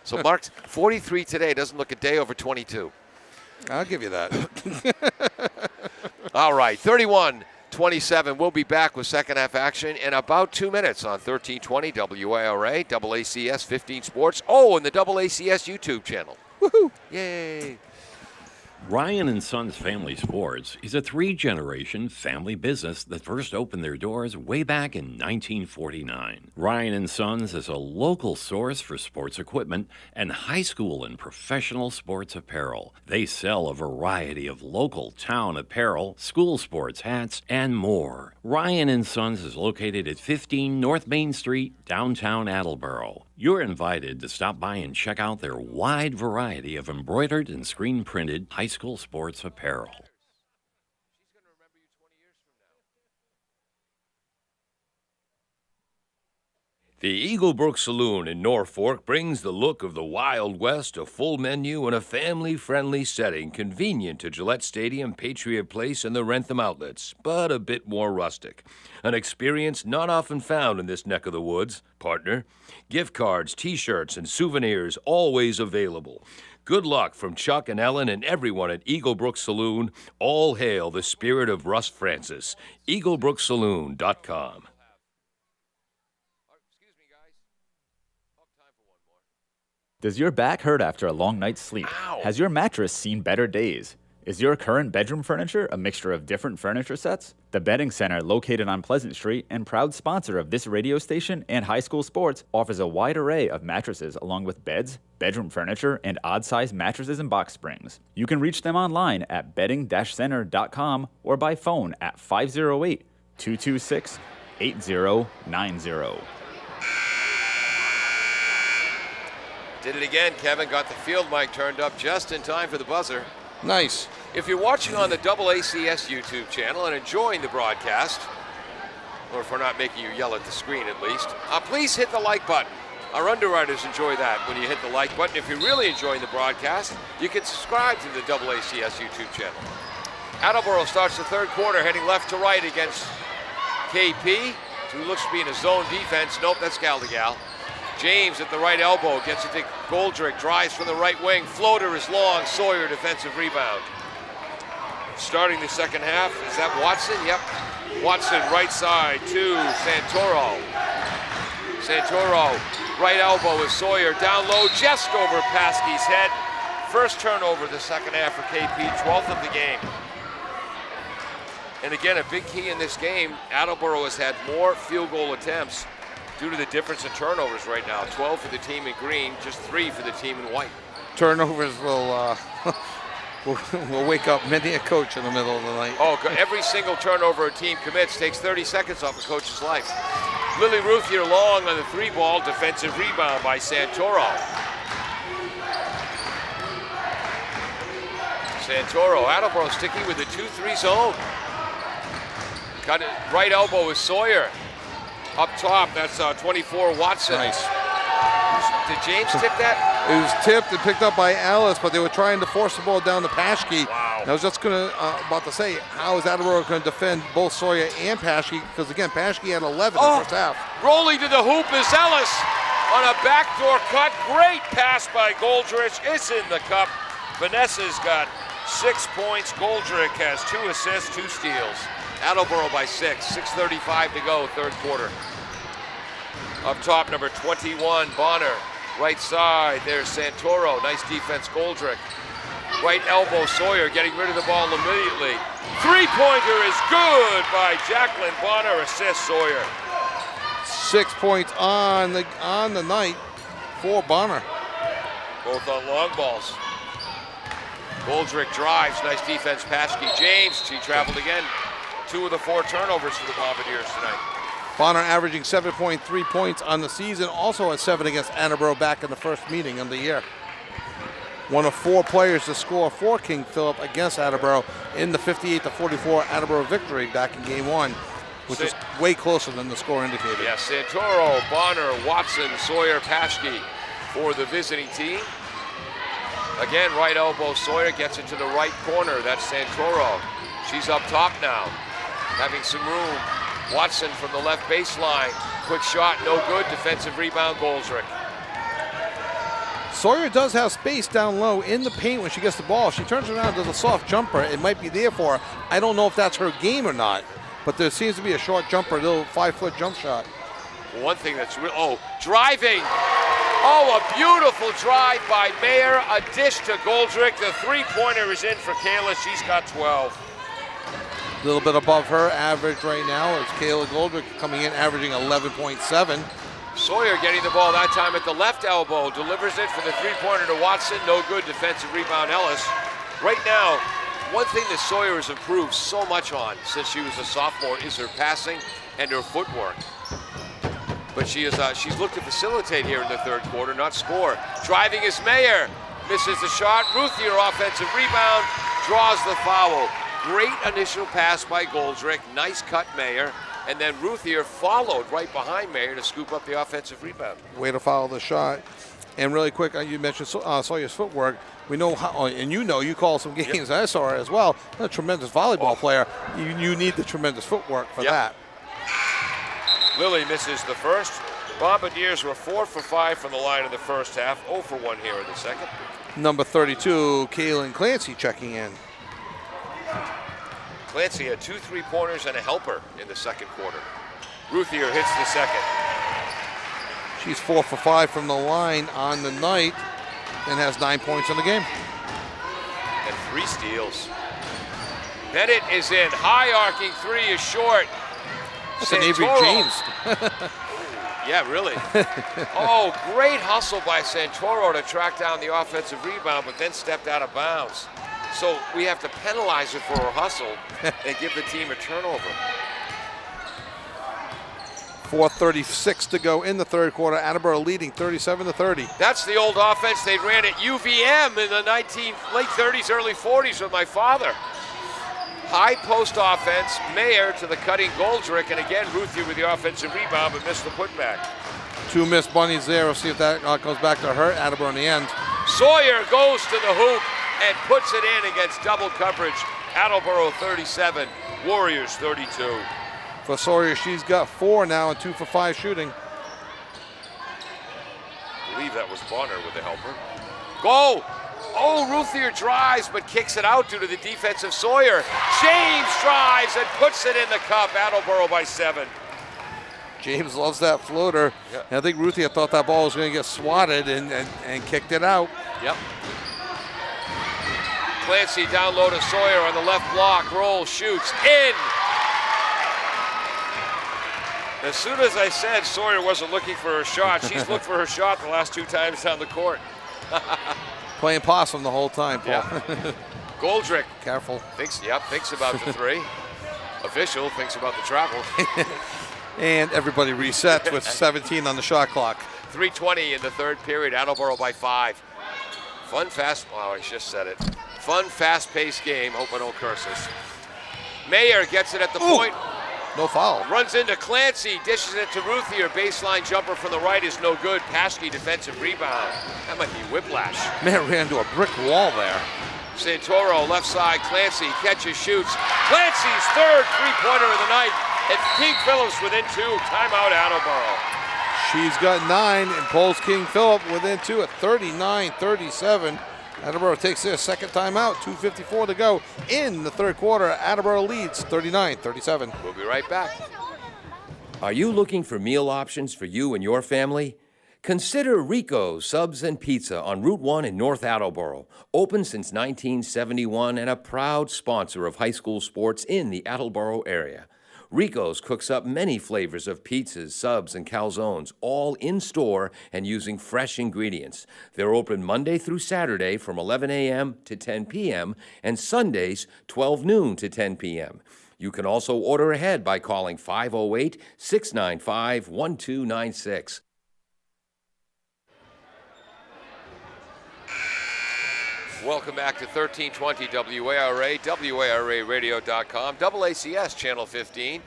So Mark's 43 today. Doesn't look a day over 22. I'll give you that. All right, 31-27. We'll be back with second half action in about 2 minutes on 1320 WARA, AACS 15 Sports. Oh, and the AACS YouTube channel. Woohoo! Yay! Ryan and Sons Family Sports is a 3-generation family business that first opened their doors way back in 1949. Ryan and Sons is a local source for sports equipment and high school and professional sports apparel. They sell a variety of local town apparel, school sports hats, and more. Ryan and Sons is located at 15 North Main Street, downtown Attleboro. You're invited to stop by and check out their wide variety of embroidered and screen-printed high school sports apparel. The Eaglebrook Saloon in Norfolk brings the look of the Wild West, a full menu, and a family-friendly setting convenient to Gillette Stadium, Patriot Place, and the Rentham outlets, but a bit more rustic. An experience not often found in this neck of the woods, partner. Gift cards, T-shirts, and souvenirs always available. Good luck from Chuck and Ellen and everyone at Eaglebrook Saloon. All hail the spirit of Russ Francis. EaglebrookSaloon.com. Does your back hurt after a long night's sleep? Ow. Has your mattress seen better days? Is your current bedroom furniture a mixture of different furniture sets? The Bedding Center, located on Pleasant Street and proud sponsor of this radio station and high school sports, offers a wide array of mattresses along with beds, bedroom furniture, and odd-sized mattresses and box springs. You can reach them online at bedding-center.com or by phone at 508-226-8090. Did it again. Kevin got the field mic turned up just in time for the buzzer. Nice. If you're watching on the AACS YouTube channel and enjoying the broadcast, or if we're not making you yell at the screen at least, please hit the like button. Our underwriters enjoy that when you hit the like button. If you're really enjoying the broadcast, you can subscribe to the AACS YouTube channel. Attleboro starts the third quarter heading left to right against KP, who looks to be in a zone defense. Nope, that's Galdegal. James at the right elbow gets it to Goldrick, drives from the right wing. Floater is long. Sawyer defensive rebound. Starting the second half, is that Watson? Yep. Watson right side to Santoro. Santoro, right elbow is Sawyer. Down low, just over Paschke's head. First turnover the second half for KP, 12th of the game. And again, a big key in this game, Attleboro has had more field goal attempts due to the difference in turnovers right now. 12 for the team in green, just 3 for the team in white. Turnovers will wake up many a coach in the middle of the night. Oh, every single turnover a team commits takes 30 seconds off a coach's life. Lily Ruthier long on the 3-ball, defensive rebound by Santoro. Santoro, Attleboro sticking with the 2-3 zone. Got it, right elbow is Sawyer. Up top, that's 24 Watson. Nice. Did James tip that? It was tipped and picked up by Alice, but they were trying to force the ball down to Paschke. Wow. I was just about to say, how is Attleboro going to defend both Sawyer and Paschke? Because again, Paschke had 11 in the first half. Rolling to the hoop is Ellis on a backdoor cut. Great pass by Goldrich. It's in the cup. Vanessa's got 6 points. Goldrick has 2 assists, 2 steals. Attleboro by 6. 6:35 to go, third quarter. Up top, number 21, Bonner. Right side, there's Santoro. Nice defense, Goldrick. Right elbow, Sawyer getting rid of the ball immediately. Three-pointer is good by Jacqueline Bonner. Assist, Sawyer. 6 points on the night for Bonner. Both on long balls. Goldrick drives. Nice defense, Paschke. James, she traveled again. 2 of the 4 turnovers for the Bombardiers tonight. Bonner averaging 7.3 points on the season, also at 7 against Attleboro back in the first meeting of the year. One of 4 players to score for King Philip against Attleboro in the 58-44 Attleboro victory back in game 1, which is way closer than the score indicated. Yeah, Santoro, Bonner, Watson, Sawyer, Paschke for the visiting team. Again, right elbow, Sawyer gets it to the right corner. That's Santoro. She's up top now, having some room. Watson from the left baseline. Quick shot, no good. Defensive rebound, Goldrick. Sawyer does have space down low in the paint when she gets the ball. If she turns around and does a soft jumper, it might be there for her. I don't know if that's her game or not, but there seems to be a short jumper, a little 5-foot jump shot. One thing that's real, driving. Oh, a beautiful drive by Mayer. A dish to Goldrick. The three-pointer is in for Kayla. She's got 12. A little bit above her average right now. It's Kayla Goldrick coming in, averaging 11.7. Sawyer getting the ball that time at the left elbow. Delivers it for the three-pointer to Watson. No good. Defensive rebound, Ellis. Right now, one thing that Sawyer has improved so much on since she was a sophomore is her passing and her footwork. But she's looked to facilitate here in the third quarter, not score. Driving is Mayer. Misses the shot. Ruthier offensive rebound. Draws the foul. Great initial pass by Goldrick. Nice cut, Mayer. And then Ruthier followed right behind Mayer to scoop up the offensive rebound. Way to follow the shot. And really quick, you mentioned Sawyer's footwork. We know how, and you call some games. Yep. I saw her as well. A tremendous volleyball player. You need the tremendous footwork for that. Lilly misses the first. Bombardiers were 4 for 5 from the line in the first half. 0 for 1 here in the second. Number 32, Kaylin Clancy checking in. Clancy had 2 3-pointers and a helper in the second quarter. Ruthier hits the second. She's 4 for 5 from the line on the night and has 9 points in the game. And 3 steals. Bennett is in. High arcing 3 is short. That's an Avery James. Yeah, really. Oh, great hustle by Santoro to track down the offensive rebound, but then stepped out of bounds. So we have to penalize her for her hustle and give the team a turnover. 4:36 to go in the third quarter. Attleboro leading 37-30. That's the old offense they ran at UVM in the late 30s, early 40s with my father. High post offense, Mayer to the cutting Goldrick, and again Ruthier with the offensive rebound, but missed the putback. 2 missed bunnies there. We'll see if that goes back to her. Attleboro in the end. Sawyer goes to the hoop and puts it in against double coverage. Attleboro 37, Warriors 32. For Sawyer, she's got 4 now and 2 for 5 shooting. I believe that was Bonner with the helper. Go! Oh, Ruthier drives but kicks it out due to the defense of Sawyer. James drives and puts it in the cup. Attleboro by 7. James loves that floater. Yep. And I think Ruthier thought that ball was going to get swatted and kicked it out. Yep. Clancy down low to Sawyer on the left block. Roll, shoots, in. As soon as I said Sawyer wasn't looking for her shot, she's looked for her shot the last 2 times down the court. Playing possum the whole time, Paul. Yeah. Goldrick. Careful. Thinks about the 3. Official thinks about the travel. And everybody resets with 17 on the shot clock. 3:20 in the third period. Attleboro by 5. Wow, I just said it. Fun, fast-paced game. Hope I don't curse this. Mayer gets it at the point. No foul. Runs into Clancy, dishes it to Ruthier. Baseline jumper from the right is no good. Paschke defensive rebound. That might be whiplash. Man ran into a brick wall there. Santoro, left side, Clancy catches, shoots. Clancy's third three-pointer of the night. And King Phillips within 2. Timeout, Attleboro. She's got 9 and pulls King Philip within 2 at 39-37. Attleboro takes their second time out. 2:54 to go in the third quarter. Attleboro leads 39-37. We'll be right back. Are you looking for meal options for you and your family? Consider Rico's Subs and Pizza on Route 1 in North Attleboro. Open since 1971 and a proud sponsor of high school sports in the Attleboro area. Rico's cooks up many flavors of pizzas, subs, and calzones, all in-store and using fresh ingredients. They're open Monday through Saturday from 11 a.m. to 10 p.m. and Sundays 12 noon to 10 p.m. You can also order ahead by calling 508-695-1296. Welcome back to 1320 WARA, WARAradio.com, AACS Channel 15,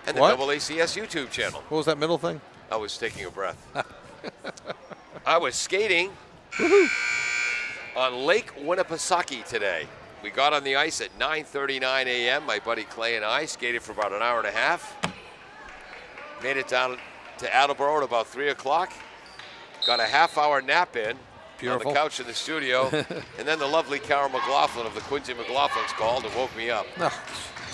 and the What? AACS YouTube channel. What was that middle thing? I was taking a breath. I was skating on Lake Winnipesaukee today. We got on the ice at 9:39 a.m. My buddy Clay and I skated for about an hour and a half. Made it down to Attleboro at about 3 o'clock. Got a half-hour nap in. Beautiful. On the couch in the studio, and then the lovely Carol McLaughlin of the Quincy McLaughlins called and woke me up. No.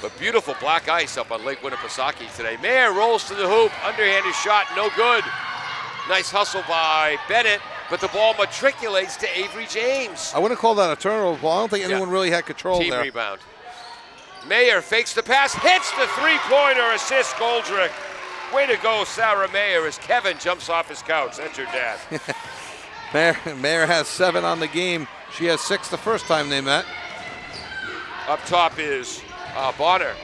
But beautiful black ice up on Lake Winnipesaukee today. Mayer rolls to the hoop, underhanded shot, no good. Nice hustle by Bennett, but the ball matriculates to Avery James. I wouldn't call that a turnover ball. I don't think anyone really had control Team there. rebound. Mayer fakes the pass, hits the three-pointer, assists Goldrick. Way to go, Sarah Mayer, as Kevin jumps off his couch. That's your dad. Mayer has 7 on the game. She has 6 the first time they met. Up top is Bonner.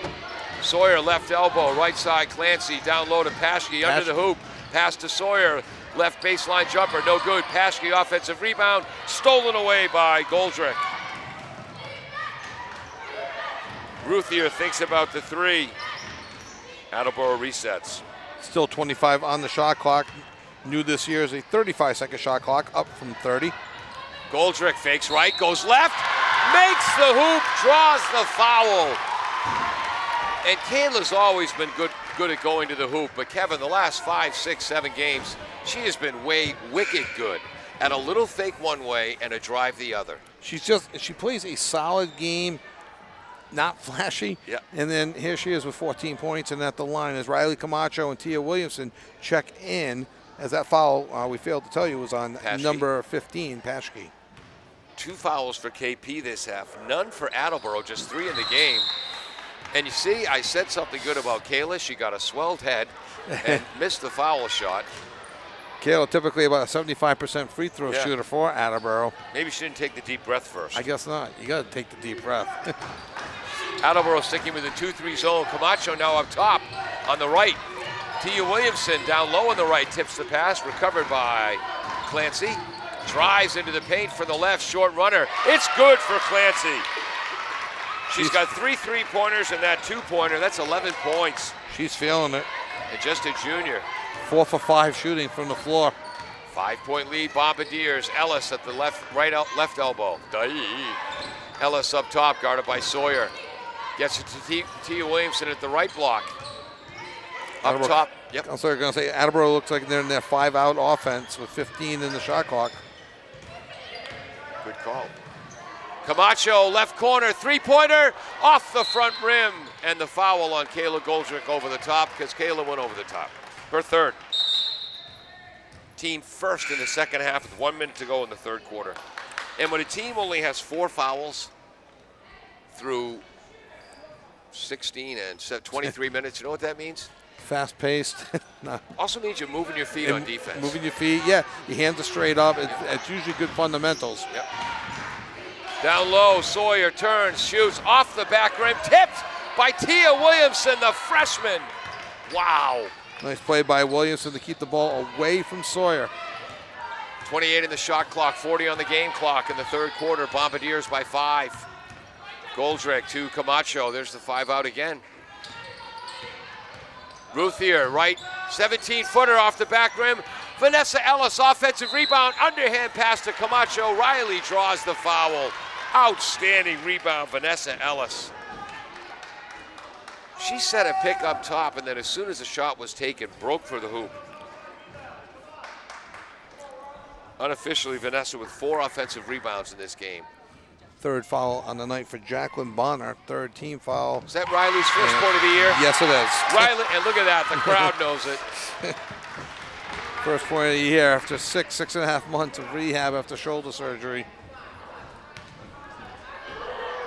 Sawyer left elbow, right side Clancy, down low to Paschke, under the hoop. Pass to Sawyer, left baseline jumper, no good. Paschke offensive rebound, stolen away by Goldrick. Ruthier thinks about the three. Attleboro resets. Still 25 on the shot clock. New this year is a 35-second shot clock, up from 30. Goldrick fakes right, goes left, makes the hoop, draws the foul. And Kayla's always been good at going to the hoop, but Kevin, the last 5, 6, 7 games, she has been wicked good at a little fake one way and a drive the other. She plays a solid game, not flashy. Yeah. And then here she is with 14 points, and at the line as Riley Camacho and Tia Williamson check in, as that foul, we failed to tell you, was on Paschke. number 15, Paschke. 2 fouls for KP this half, none for Attleboro, just 3 in the game. And you see, I said something good about Kayla. She got a swelled head and missed the foul shot. Kayla typically about a 75% free throw Yeah. shooter for Attleboro. Maybe she didn't take the deep breath first. I guess not. You got to take the deep breath. Attleboro sticking with the 2-3 zone. Camacho now up top on the right. Tia Williamson down low on the right, tips the pass, recovered by Clancy. Drives into the paint for the left, short runner. It's good for Clancy. She's got 3 3-pointers and that 2-pointer. That's 11 points. She's feeling it. And just a junior. 4 for 5 shooting from the floor. 5-point lead, Bombardiers. Ellis at the left elbow. Ellis up top, guarded by Sawyer. Gets it to Tia Williamson at the right block. Up Attleboro- top. Yep. I'm sorry, going to say Attleboro looks like they're in their 5-out offense with 15 in the shot clock. Good call. Camacho, left corner, 3-pointer, off the front rim. And the foul on Kayla Goldrick over the top, because Kayla went over the top. Her third. Team first in the second half with 1 minute to go in the third quarter. And when a team only has 4 fouls through 16 and 23 minutes, you know what that means? Fast-paced. Also means you're moving your feet on defense. Moving your feet, yeah. Your hands are straight up. It's usually good fundamentals. Yep. Down low, Sawyer turns, shoots off the back rim, tipped by Tia Williamson, the freshman. Wow. Nice play by Williamson to keep the ball away from Sawyer. 28 in the shot clock, 40 on the game clock in the third quarter. Bombardiers by 5. Goldrick to Camacho. There's the 5-out again. Ruthier, right, 17-footer off the back rim. Vanessa Ellis, offensive rebound, underhand pass to Camacho. Riley draws the foul. Outstanding rebound, Vanessa Ellis. She set a pick up top, and then as soon as the shot was taken, broke for the hoop. Unofficially, Vanessa with 4 offensive rebounds in this game. Third foul on the night for Jacqueline Bonner. Third team foul. Is that Riley's first point of the year? Yes, it is. Riley, and look at that. The crowd knows it. First point of the year after 6.5 months of rehab after shoulder surgery.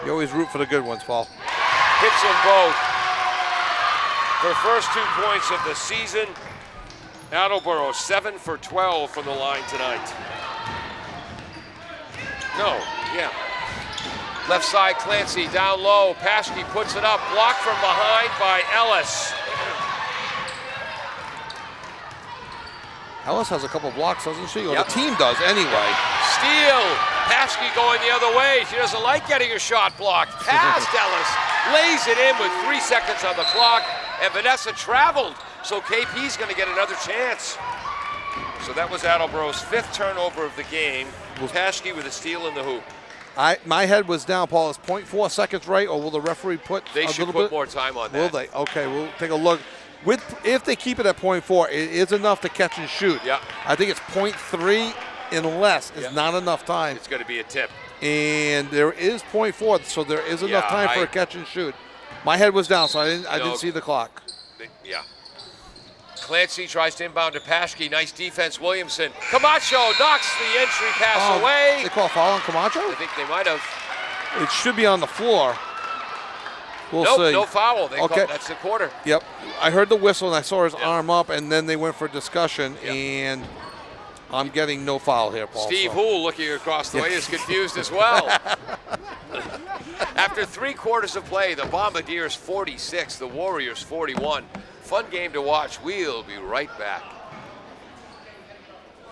You always root for the good ones, Paul. Hits them both. Her first 2 points of the season. Attleboro 7 for 12 from the line tonight. No, yeah. Left side, Clancy down low. Paschke puts it up. Blocked from behind by Ellis. Ellis has a couple blocks, doesn't she? Or Yep. the team does anyway. Steal. Paschke going the other way. She doesn't like getting her shot blocked. Past Ellis. Lays it in with 3 seconds on the clock. And Vanessa traveled. So KP's going to get another chance. So that was Attleboro's 5th turnover of the game. Paschke with a steal in the hoop. My head was down, Paul. Is 0.4 seconds right, or will the referee put They a should little put bit? more time on that. Will they? Okay, we'll take a look. If they keep it at 0.4, it is enough to catch and shoot. Yeah. I think it's 0.3 and less is Yeah. not enough time. It's going to be a tip. And there is 0.4, so there is enough Yeah, time for a catch and shoot. My head was down, so I didn't see the clock. Yeah. Clancy tries to inbound to Paschke. Nice defense, Williamson. Camacho knocks the entry pass away. They call a foul on Camacho? I think they might have. It should be on the floor. We'll Nope, see. no foul. They Okay. that's the quarter. Yep. I heard the whistle and I saw his arm up, and then they went for discussion, and I'm getting no foul here, Paul. Steve so. Houle, looking across the way, is confused as well. After 3 quarters of play, the Bombardiers 46, the Warriors 41. Fun game to watch. We'll be right back.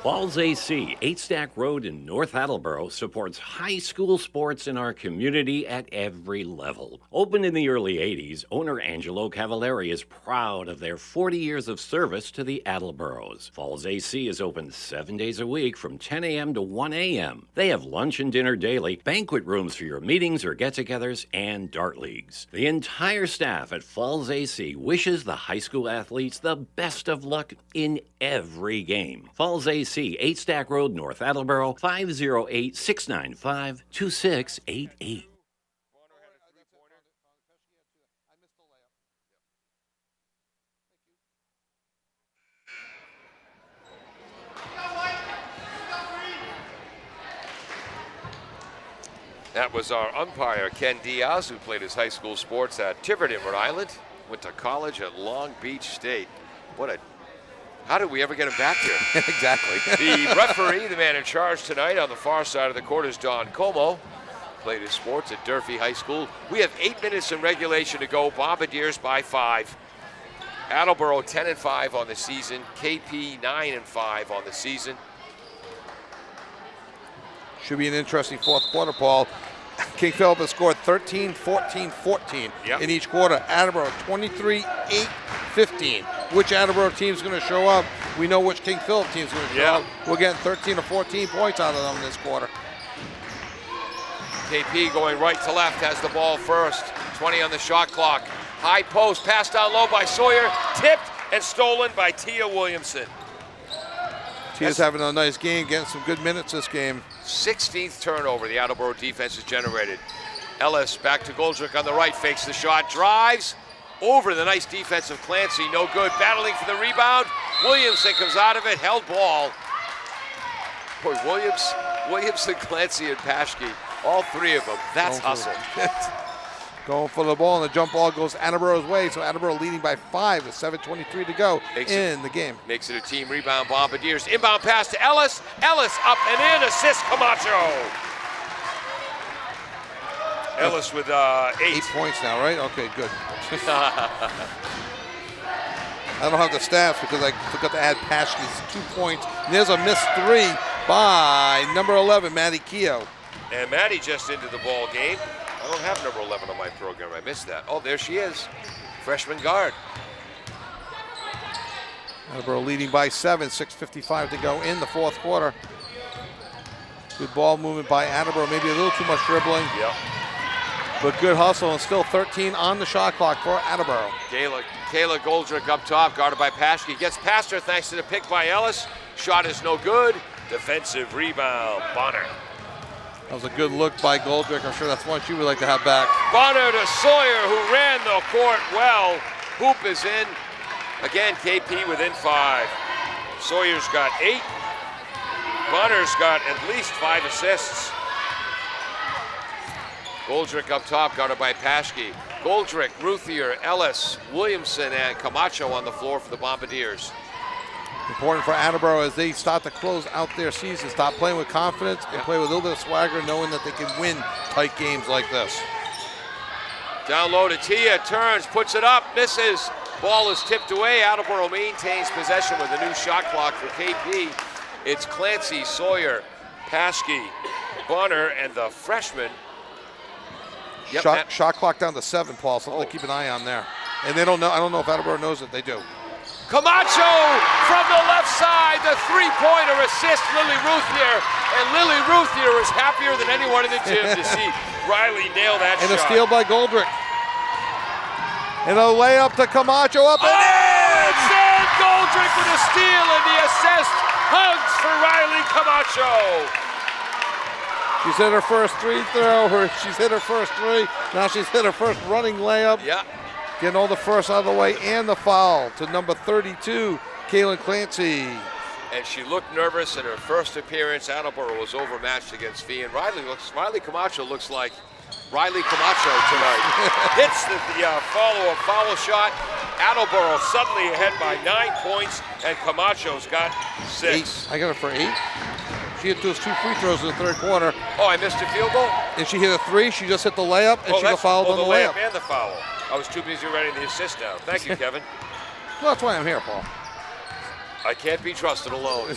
Falls AC, 8 Stack Road in North Attleboro, supports high school sports in our community at every level. Opened in the early 80s, owner Angelo Cavallari is proud of their 40 years of service to the Attleboros. Falls AC is open 7 days a week from 10 a.m. to 1 a.m. They have lunch and dinner daily, banquet rooms for your meetings or get-togethers, and dart leagues. The entire staff at Falls AC wishes the high school athletes the best of luck in every game. Falls AC, 8 Stack Road, North Attleboro, 508-695-2688. That was our umpire, Ken Diaz, who played his high school sports at Tiverton, Rhode Island. Went to college at Long Beach State. How did we ever get him back here? Exactly. The referee, the man in charge tonight on the far side of the court, is Don Como. Played his sports at Durfee High School. We have 8 minutes in regulation to go. Bombardiers by 5. Attleboro 10-5 on the season. KP 9-5 on the season. Should be an interesting fourth quarter, Paul. King Philip has scored 13, 14, 14 in each quarter. Attleboro 23, 8, 15. Which Attleboro team is going to show up? We know which King Philip team is going to show up. We're getting 13 or 14 points out of them this quarter. KP going right to left, has the ball first. 20 on the shot clock. High post, passed down low by Sawyer, tipped and stolen by Tia Williamson. Tia's having a nice game, getting some good minutes this game. 16th turnover the Attleboro defense has generated. Ellis back to Goldrick on the right, fakes the shot, drives over the nice defense of Clancy, no good. Battling for the rebound, Williamson comes out of it, held ball. Boy, Williamson, Clancy, and Paschke, all 3 of them, that's hustle. Going for the ball, and the jump ball goes Attleboro's way, so Attleboro leading by 5 with 7:23 to go in the game. Makes it a team rebound. Bombardiers inbound pass to Ellis. Ellis up and in, assist Camacho. Ellis with 8. 8 points now, right? Okay, good. I don't have the stats because I forgot to add Paschke's 2 points. And there's a missed 3 by number 11, Maddie Keogh. And Maddie just into the ball game. I don't have number 11 on my program. I missed that. Oh, there she is. Freshman guard. Attleboro leading by 7, 6:55 to go in the fourth quarter. Good ball movement by Attleboro, maybe a little too much dribbling. Yep. But good hustle, and still 13 on the shot clock for Attleboro. Kayla Goldrick up top, guarded by Paschke. Gets past her thanks to the pick by Ellis. Shot is no good. Defensive rebound, Bonner. That was a good look by Goldrick. I'm sure that's one she would like to have back. Bonner to Sawyer, who ran the court well. Hoop is in. Again, KP within 5. Sawyer's got 8. Bonner's got at least 5 assists. Goldrick up top, guarded by Paschke. Goldrick, Ruthier, Ellis, Williamson, and Camacho on the floor for the Bombardiers. Important for Attleboro as they start to close out their season. Stop playing with confidence and play with a little bit of swagger, knowing that they can win tight games like this. Down low to Tia, turns, puts it up, misses. Ball is tipped away. Attleboro maintains possession with a new shot clock for KP. It's Clancy, Sawyer, Paschke, Bonner, and the freshman. Yep, shot clock down to 7, Paul, so keep an eye on there. And they don't know. I don't know if Attleboro knows it. They do. Camacho from the left side, the three-pointer assist, Lily Ruthier. And Lily Ruthier is happier than anyone in the gym to see Riley nail that and shot. And a steal by Goldrick. And a layup to Camacho up and in! And Goldrick with a steal and the assist. Hugs for Riley Camacho. She's hit her first free throw. She's hit her first 3. Now she's hit her first running layup. Yeah. Getting all the first out of the way and the foul to number 32, Kaylin Clancy. And she looked nervous in her first appearance. Attleboro was overmatched against Fee. And Riley Camacho looks like Riley Camacho tonight. Hits the follow-up foul shot. Attleboro suddenly ahead by 9 points, and Camacho's got 6. 8. I got her for 8. She hit those 2 free throws in the third quarter. Oh, I missed a field goal? And she hit a 3. She just hit the layup, and she got fouled on the layup. And the foul. I was too busy writing the assist down. Thank you, Kevin. Well, that's why I'm here, Paul. I can't be trusted alone.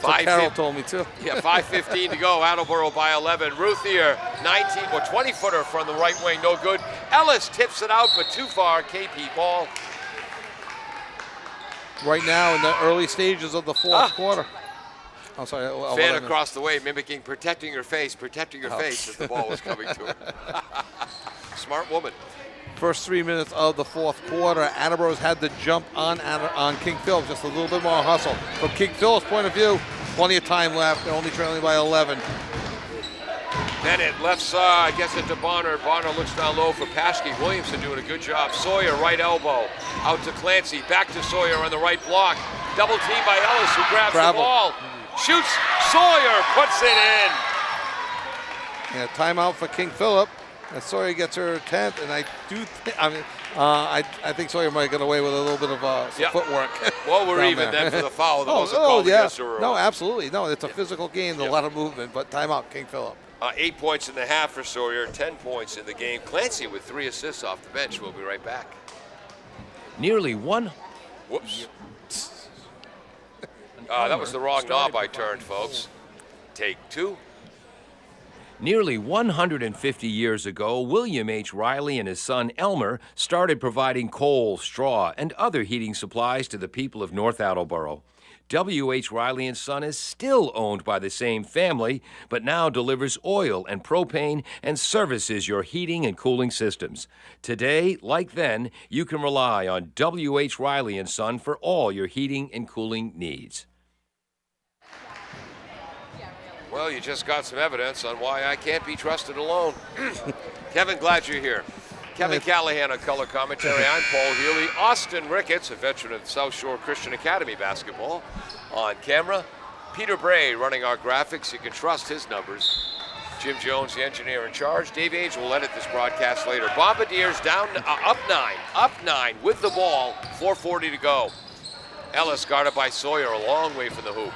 Carol told me too. Yeah, 5:15 to go. Attleboro by 11. Ruthier, 20-footer from the right wing, no good. Ellis tips it out, but too far. KP ball. Right now in the early stages of the fourth quarter. I'm sorry. Fan across the way mimicking protecting your face as the ball was coming to her. Smart woman. First 3 minutes of the fourth quarter, Attleboro's had the jump on King Phillips, just a little bit more hustle. From King Phillips' point of view, plenty of time left. They're only trailing by 11. Bennett, left side, gets it to Bonner. Bonner looks down low for Paschke. Williamson doing a good job. Sawyer, right elbow. Out to Clancy, back to Sawyer on the right block. Double team by Ellis, who grabs the ball. Shoots, Sawyer puts it in. Yeah, timeout for King Phillip. And Sawyer gets her 10th, and I think Sawyer might get away with a little bit of footwork. Well, we're even then for the foul. No, absolutely. No, it's a physical game, a lot of movement, but timeout, King Phillip. 8 points in the half for Sawyer, 10 points in the game. Clancy with 3 assists off the bench. We'll be right back. Nearly one. Whoops. That was the wrong knob I turned, folks. Take 2. Nearly 150 years ago, William H. Riley and his son Elmer started providing coal, straw, and other heating supplies to the people of North Attleboro. W.H. Riley and Son is still owned by the same family, but now delivers oil and propane and services your heating and cooling systems. Today, like then, you can rely on W.H. Riley and Son for all your heating and cooling needs. Well, you just got some evidence on why I can't be trusted alone. Kevin, glad you're here. Kevin Callahan on color commentary. I'm Paul Healy. Austin Ricketts, a veteran of South Shore Christian Academy basketball, on camera. Peter Bray running our graphics. You can trust his numbers. Jim Jones, the engineer in charge. Dave Age will edit this broadcast later. Bombardiers down, up 9 with the ball. 4:40 to go. Ellis guarded by Sawyer, a long way from the hoop.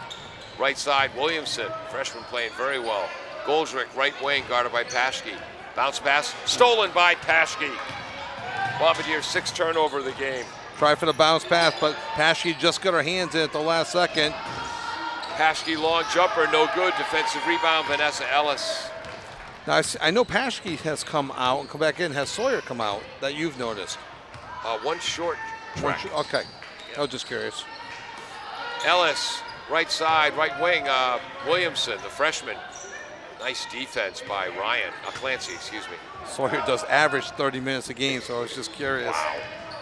Right side, Williamson, freshman playing very well. Goldrick, right wing, guarded by Paschke. Bounce pass, stolen by Paschke. Bombardiers 6 turnover of the game. Try for the bounce pass, but Paschke just got her hands in at the last second. Paschke long jumper, no good. Defensive rebound, Vanessa Ellis. Now, I know Paschke has come out and come back in. Has Sawyer come out that you've noticed? One short track. Okay, I was just curious. Ellis, right side, right wing, Williamson, the freshman. Nice defense by Ryan, Clancy, excuse me. Sawyer does average 30 minutes a game, so I was just curious. Wow.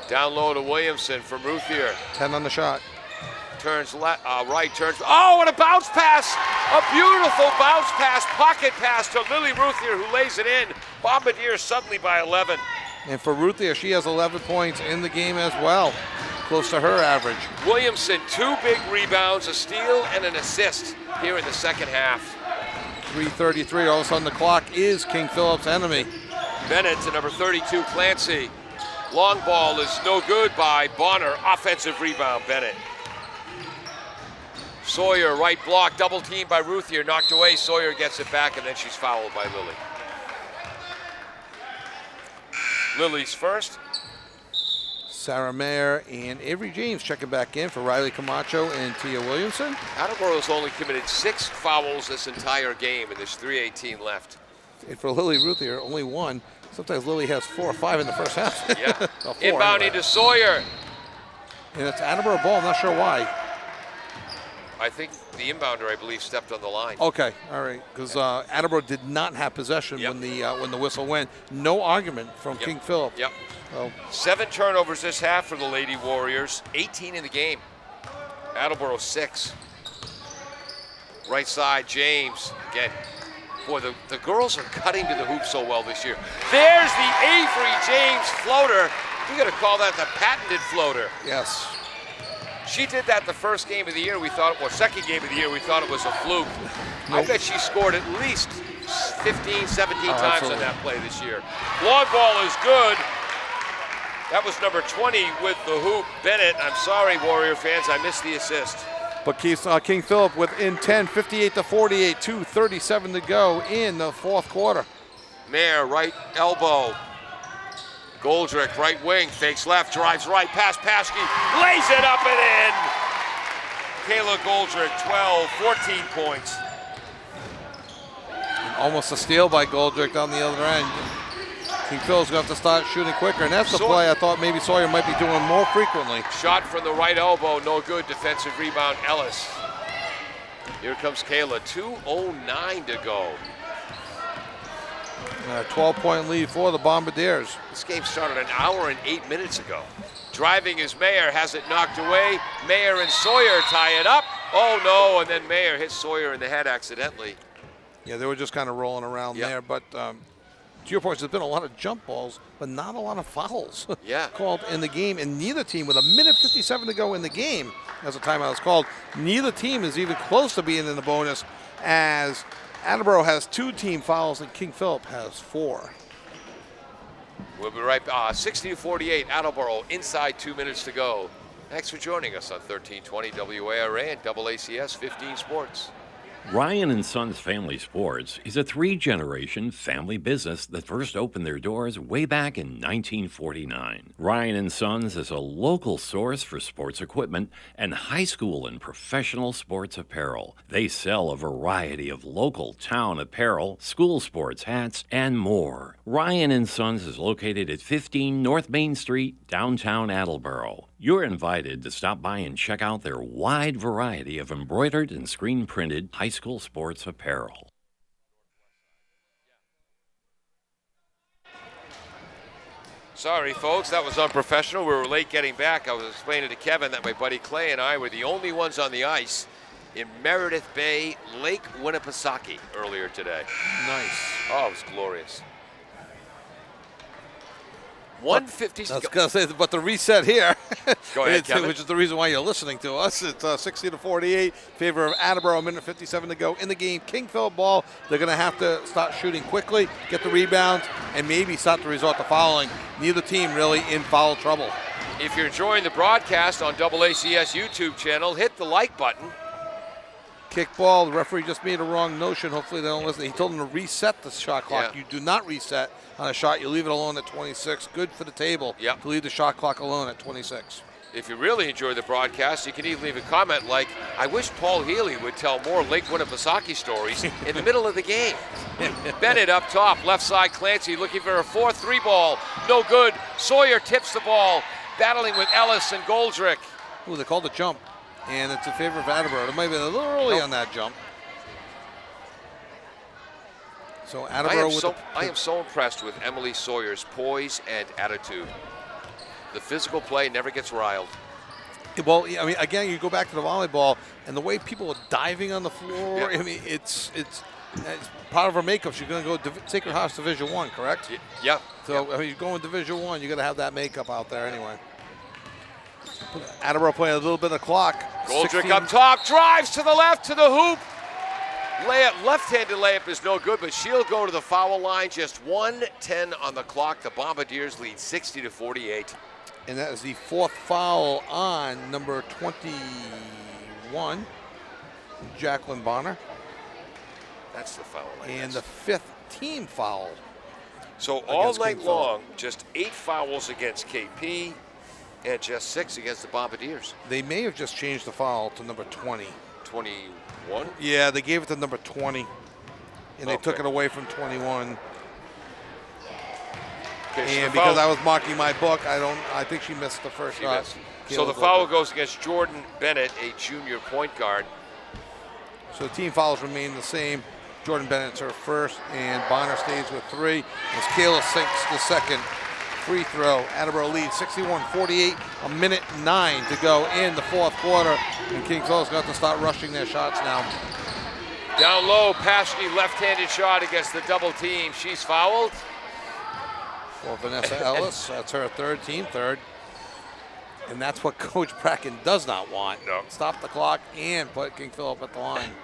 Down low to Williamson from Ruthier. 10 on the shot. turns right, turns. Oh, and a bounce pass! A beautiful bounce pass, pocket pass to Lily Ruthier, who lays it in. Bombardiers suddenly by 11. And for Ruthier, she has 11 points in the game as well, close to her average. Williamson, 2 big rebounds, a steal, and an assist here in the second half. 3:33, all of a sudden the clock is King Philip's enemy. Bennett to number 32, Clancy. Long ball is no good by Bonner. Offensive rebound, Bennett. Sawyer, right block, double team by Ruthier, knocked away. Sawyer gets it back, and then she's fouled by Lily. Lily's first. Sarah Mayer and Avery James checking back in for Riley Camacho and Tia Williamson. Attleboro's only committed 6 fouls this entire game, and there's 3:18 left. And for Lily Ruthier, only 1. Sometimes Lily has 4 or 5 in the first half. Yeah. Well, 4 Inbound anyway. into Sawyer. And it's Attleboro ball, I'm not sure why. I think the inbounder, I believe, stepped on the line. Okay, all right, because Attleboro did not have possession Yep. when the whistle went. No argument from Yep. King Philip. Yep. So 7 turnovers this half for the Lady Warriors, 18 in the game. Attleboro 6. Right side, James. Again, boy, the girls are cutting to the hoop so well this year. There's the Avery James floater. We got to call that the patented floater. yes, She did that the first game of the year. We thought, well, second game of the year, we thought it was a fluke. I bet she scored at least 15, 17 times on absolutely. that play this year. Long ball is good. That was number 20 with the hoop. Bennett, I'm sorry, Warrior fans, I missed the assist. but keeps King Philip within 10, 58-48, 2:37 to go in the fourth quarter. Mayer, right elbow. Goldrick, right wing, fakes left, drives right, past Paschke, lays it up and in. Kayla Goldrick, 12, 14 points. Almost a steal by Goldrick on the other end. King Philip's going to have to start shooting quicker, and that's the play I thought maybe Sawyer might be doing more frequently. Shot from the right elbow, no good. Defensive rebound, Ellis. Here comes Kayla, 2:09 to go. 12-point lead for the Bombardiers. This game started an hour and 8 minutes ago. Driving is Mayer, has it knocked away. Mayer and Sawyer tie it up. Oh no, and then Mayer hits Sawyer in the head accidentally. Yeah, they were just kind of rolling around Yep. there, but to your point, there's been a lot of jump balls, but not a lot of fouls Yeah. called in the game, and neither team, with 1:57 to go in the game, as a timeout is called, neither team is even close to being in the bonus, as Attleboro has 2 team fouls and King Philip has 4. We'll be right back. 60-48, Attleboro, inside 2 minutes to go. Thanks for joining us on 1320 WARA and AACS 15 Sports. Ryan and Sons Family Sports is a 3-generation family business that first opened their doors way back in 1949. Ryan and Sons is a local source for sports equipment and high school and professional sports apparel. They sell a variety of local town apparel, school sports hats, and more. Ryan and Sons is located at 15 North Main Street, downtown Attleboro. You're invited to stop by and check out their wide variety of embroidered and screen-printed high school sports apparel. Sorry, folks, that was unprofessional. We were late getting back. I was explaining to Kevin that my buddy Clay and I were the only ones on the ice in Meredith Bay, Lake Winnipesaukee earlier today. Nice. Oh, it was glorious. 150. I was going to say, but the reset here, Go ahead, Kevin. which is the reason why you're listening to us. It's 60-48, favor of Attleboro, 1:57 to go in the game. King Philip ball, they're going to have to start shooting quickly, get the rebounds, and maybe start to resort to fouling. Neither team really in foul trouble. If you're enjoying the broadcast on AACS YouTube channel, hit the like button. Kick ball, the referee just made a wrong notion. Hopefully they don't listen. He told them to reset the shot clock. Yeah. You do not reset on a shot. You leave it alone at 26. Good for the table Yep. to leave the shot clock alone at 26. If you really enjoy the broadcast, you can even leave a comment like, I wish Paul Healy would tell more Lake Winnipesaukee stories in the middle of the game. Bennett up top, left side, Clancy looking for a 4-3 ball. No good. Sawyer tips the ball, battling with Ellis and Goldrick. Ooh, they called the jump, and it's in favor of Attleboro. It might have been a little early on that jump. So Attleboro I am so impressed with Emily Sawyer's poise and attitude. The physical play never gets riled. Well, I mean, again, you go back to the volleyball and the way people are diving on the floor. Yeah. I mean, it's part of her makeup. She's going to go Sacred Hearts Division I, correct? Yeah. So, I mean, you're going Division I, you got to have that makeup out there anyway. Attleboro playing a little bit of clock. Goldrick 16 up top, drives to the left, to the hoop. Layup, left-handed layup is no good, but she'll go to the foul line. Just 1:10 on the clock. The Bombardiers lead 60-48. And that is the fourth foul on number 21, Jacqueline Bonner. That's the foul line. And the fifth team foul. So all against night King Philip. long, just 8 fouls against KP and just 6 against the Bombardiers. They may have just changed the foul to number 20. 21? Yeah, they gave it to number 20, and they took Okay. it away from 21. Okay, so And the because foul- I was marking my book, I think she missed the first She shot. missed. Kayla So the Goldberg. foul goes against Jordan Bennett, a junior point guard. So the team fouls remain the same. Jordan Bennett's her first, and Bonner stays with 3. As Kayla sinks the second free throw. Attleboro leads 61-48, a minute 9 to go in the fourth quarter. And King Philip's got to start rushing their shots now. Down low, Paschke left-handed shot against the double team. She's fouled. For Vanessa Ellis, that's her third, team third. And that's what Coach Bracken does not want. No. Stop the clock and put King Philip at the line.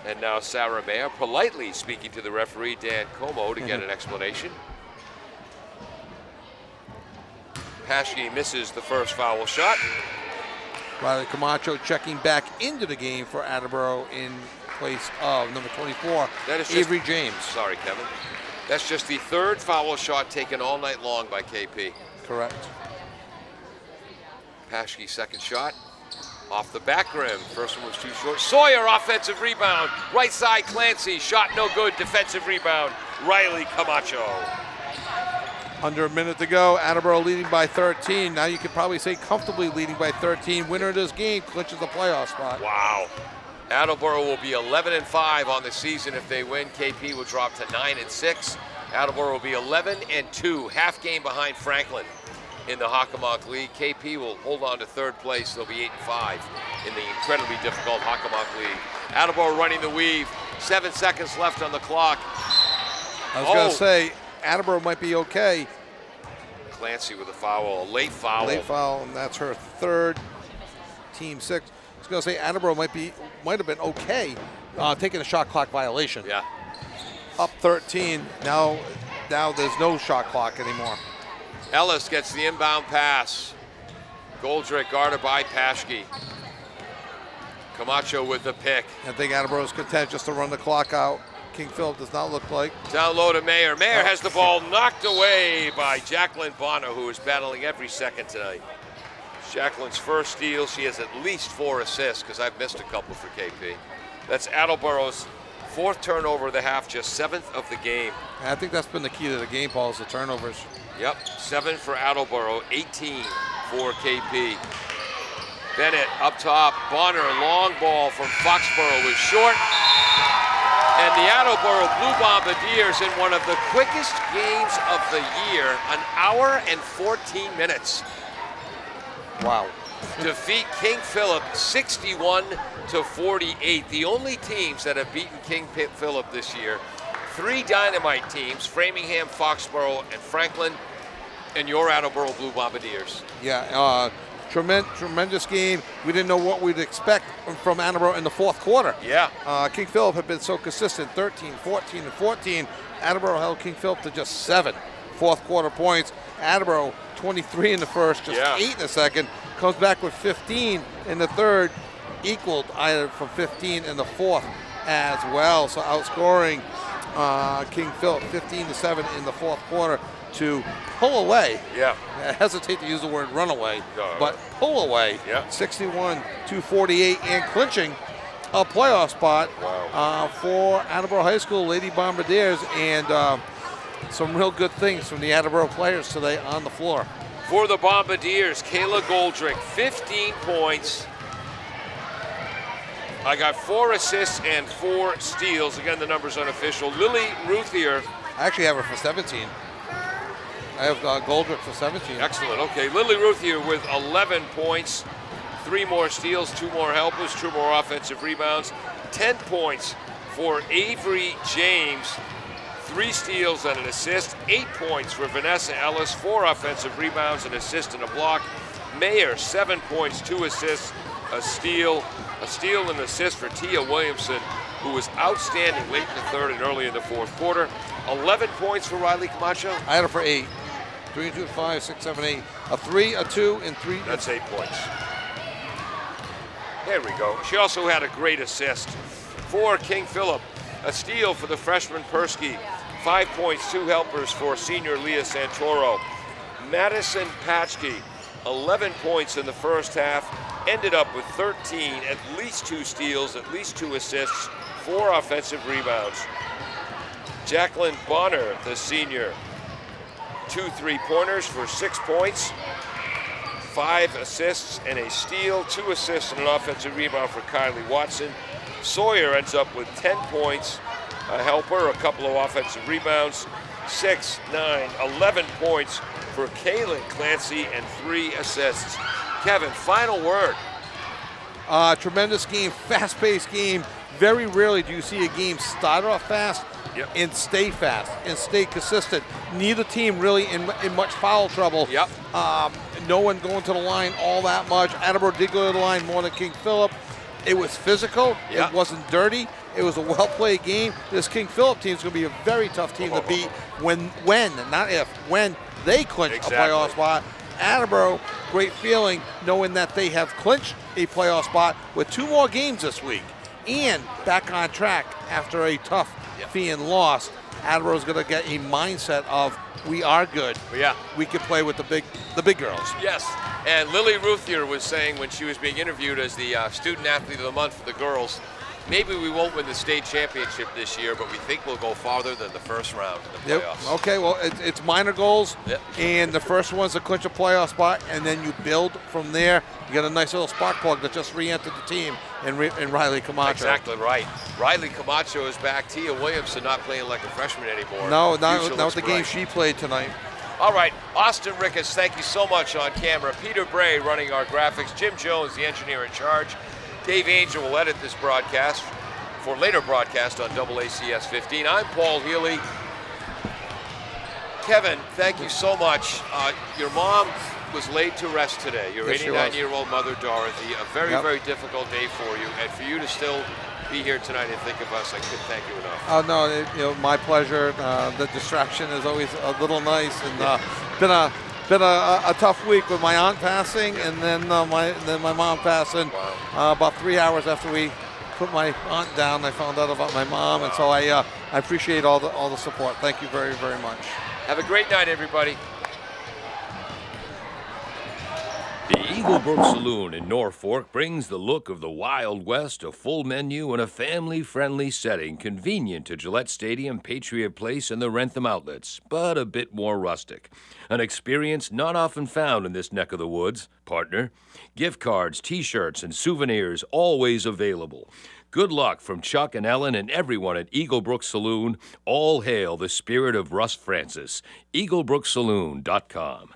And now Sarah Mayer politely speaking to the referee, Dan Como, to get an explanation. Paschke misses the first foul shot. Riley Camacho checking back into the game for Attleboro in place of number 24, That is just- Avery James. Sorry, Kevin. That's just the third foul shot taken all night long by KP. Correct. Paschke's second shot. Off the back rim. First one was too short. Sawyer, offensive rebound. Right side, Clancy. Shot no good. Defensive rebound. Riley Camacho. Under a minute to go. Attleboro leading by 13. Now you could probably say comfortably leading by 13. Winner of this game clinches the playoff spot. Wow. Attleboro will be 11-5 on the season if they win. KP will drop to 9-6. Attleboro will be 11-2, half game behind Franklin in the Hockomock League. KP will hold on to third place. They'll be 8-5 in the incredibly difficult Hockomock League. Attleboro running the weave. 7 seconds left on the clock. I was going to say, Attleboro might be okay. Clancy with a foul, a late foul. Late foul, and that's her third, team 6. I was going to say Attleboro might have been okay taking a shot clock violation. Yeah. Up 13. Now there's no shot clock anymore. Ellis gets the inbound pass. Goldrick guarded by Paschke. Camacho with the pick. I think Attleboro's content just to run the clock out. King Philip does not look like. Down low to Mayer. Mayer has the ball knocked away by Jacqueline Bonner, who is battling every second tonight. Jacqueline's first steal. She has at least 4 assists because I've missed a couple for KP. That's Attleboro's 4th turnover of the half, just 7th of the game. And I think that's been the key to the game, Paul, is the turnovers. Yep, 7 for Attleboro, 18 for KP. Bennett up top. Bonner, long ball from Foxborough was short. And the Attleboro Blue Bombardiers in one of the quickest games of the year, 1 hour and 14 minutes. Wow. Defeat King Philip 61-48. The only teams that have beaten King Philip this year, 3 Dynamite teams, Framingham, Foxborough, and Franklin, and your Attleboro Blue Bombardiers. Yeah, tremendous game. We didn't know what we'd expect from Attleboro in the fourth quarter. Yeah. King Philip had been so consistent, 13, 14, and 14. Attleboro held King Philip to just 7 fourth quarter points. Attleboro 23 in the first, just 8 in the second. Comes back with 15 in the third, equaled either from 15 in the fourth as well. So outscoring King Philip 15-7 in the fourth quarter to pull away. Yeah. I hesitate to use the word run away, No. but pull away. Yeah. 61-48 and clinching a playoff spot for Attleboro High School Lady Bombardiers, and some real good things from the Attleboro players today on the floor. For the Bombardiers, Kayla Goldrick, 15 points. I got 4 assists and 4 steals. Again, the number's unofficial. Lily Ruthier. I actually have her for 17. I have Goldrick for 17. Excellent. Okay, Lily Ruthier with 11 points. 3 more steals, 2 more helpers, 2 more offensive rebounds. 10 points for Avery James. 3 steals and an assist. 8 points for Vanessa Ellis. 4 offensive rebounds, an assist and a block. Mayer, 7 points, 2 assists, a steal and assist for Tia Williamson, who was outstanding late in the third and early in the fourth quarter. 11 points for Riley Camacho. I had her for 8. 3, 2, 5, 6, 7, 8. A 3, a 2, and 3. That's 8 points. There we go. She also had a great assist for King Philip. A steal for the freshman Persky. 5 points, 2 helpers for senior Leah Santoro. Madison Patchke, 11 points in the first half. Ended up with 13, at least 2 steals, at least 2 assists, 4 offensive rebounds. Jacqueline Bonner, the senior, 2 3-pointers for 6 points, 5 assists and a steal, 2 assists and an offensive rebound for Kylie Watson. Sawyer ends up with 10 points, a helper, a couple of offensive rebounds, 6, 9, 11 points for Kaylin Clancy and 3 assists. Kevin, final word. Tremendous game, fast-paced game. Very rarely do you see a game start off fast and stay fast and stay consistent. Neither team really in much foul trouble. Yep. No one going to the line all that much. Attleboro did go to the line more than King Philip. It was physical. Yep. It wasn't dirty. It was a well-played game. This King Philip team is going to be a very tough team to beat when, not if, when they clinch a playoff spot. Attleboro, great feeling knowing that they have clinched a playoff spot with 2 more games this week and back on track after a tough Fian loss. Attleboro's going to get a mindset of we are good. Yeah. We can play with the big girls. Yes, and Lily Ruthier was saying when she was being interviewed as the Student Athlete of the Month for the girls, maybe we won't win the state championship this year, but we think we'll go farther than the first round in the playoffs. Okay, well, it's minor goals, and the first one's to clinch a playoff spot, and then you build from there. You get a nice little spark plug that just re-entered the team in Riley Camacho. Exactly right. Riley Camacho is back. Tia Williamson not playing like a freshman anymore. No, not the game she played tonight. All right, Austin Ricketts, thank you so much on camera. Peter Bray running our graphics. Jim Jones, the engineer in charge. Dave Angel will edit this broadcast for later broadcast on AACS 15. I'm Paul Healy. Kevin, thank you so much. Your mom was laid to rest today. Your 89-year-old mother, Dorothy. A very, very difficult day for you. And for you to still be here tonight and think of us, I couldn't thank you enough. Oh, no, my pleasure. The distraction is always a little nice. And been a tough week with my aunt passing and then my mom passing. About 3 hours after we put my aunt down, I found out about my mom, and so I appreciate all the support. Thank you very, very much. Have a great night, everybody. The Eaglebrook Saloon in Norfolk brings the look of the Wild West, a full menu and a family-friendly setting convenient to Gillette Stadium, Patriot Place, and the Rentham outlets, but a bit more rustic. An experience not often found in this neck of the woods. Partner, gift cards, T-shirts, and souvenirs always available. Good luck from Chuck and Ellen and everyone at Eaglebrook Saloon. All hail the spirit of Russ Francis. EaglebrookSaloon.com.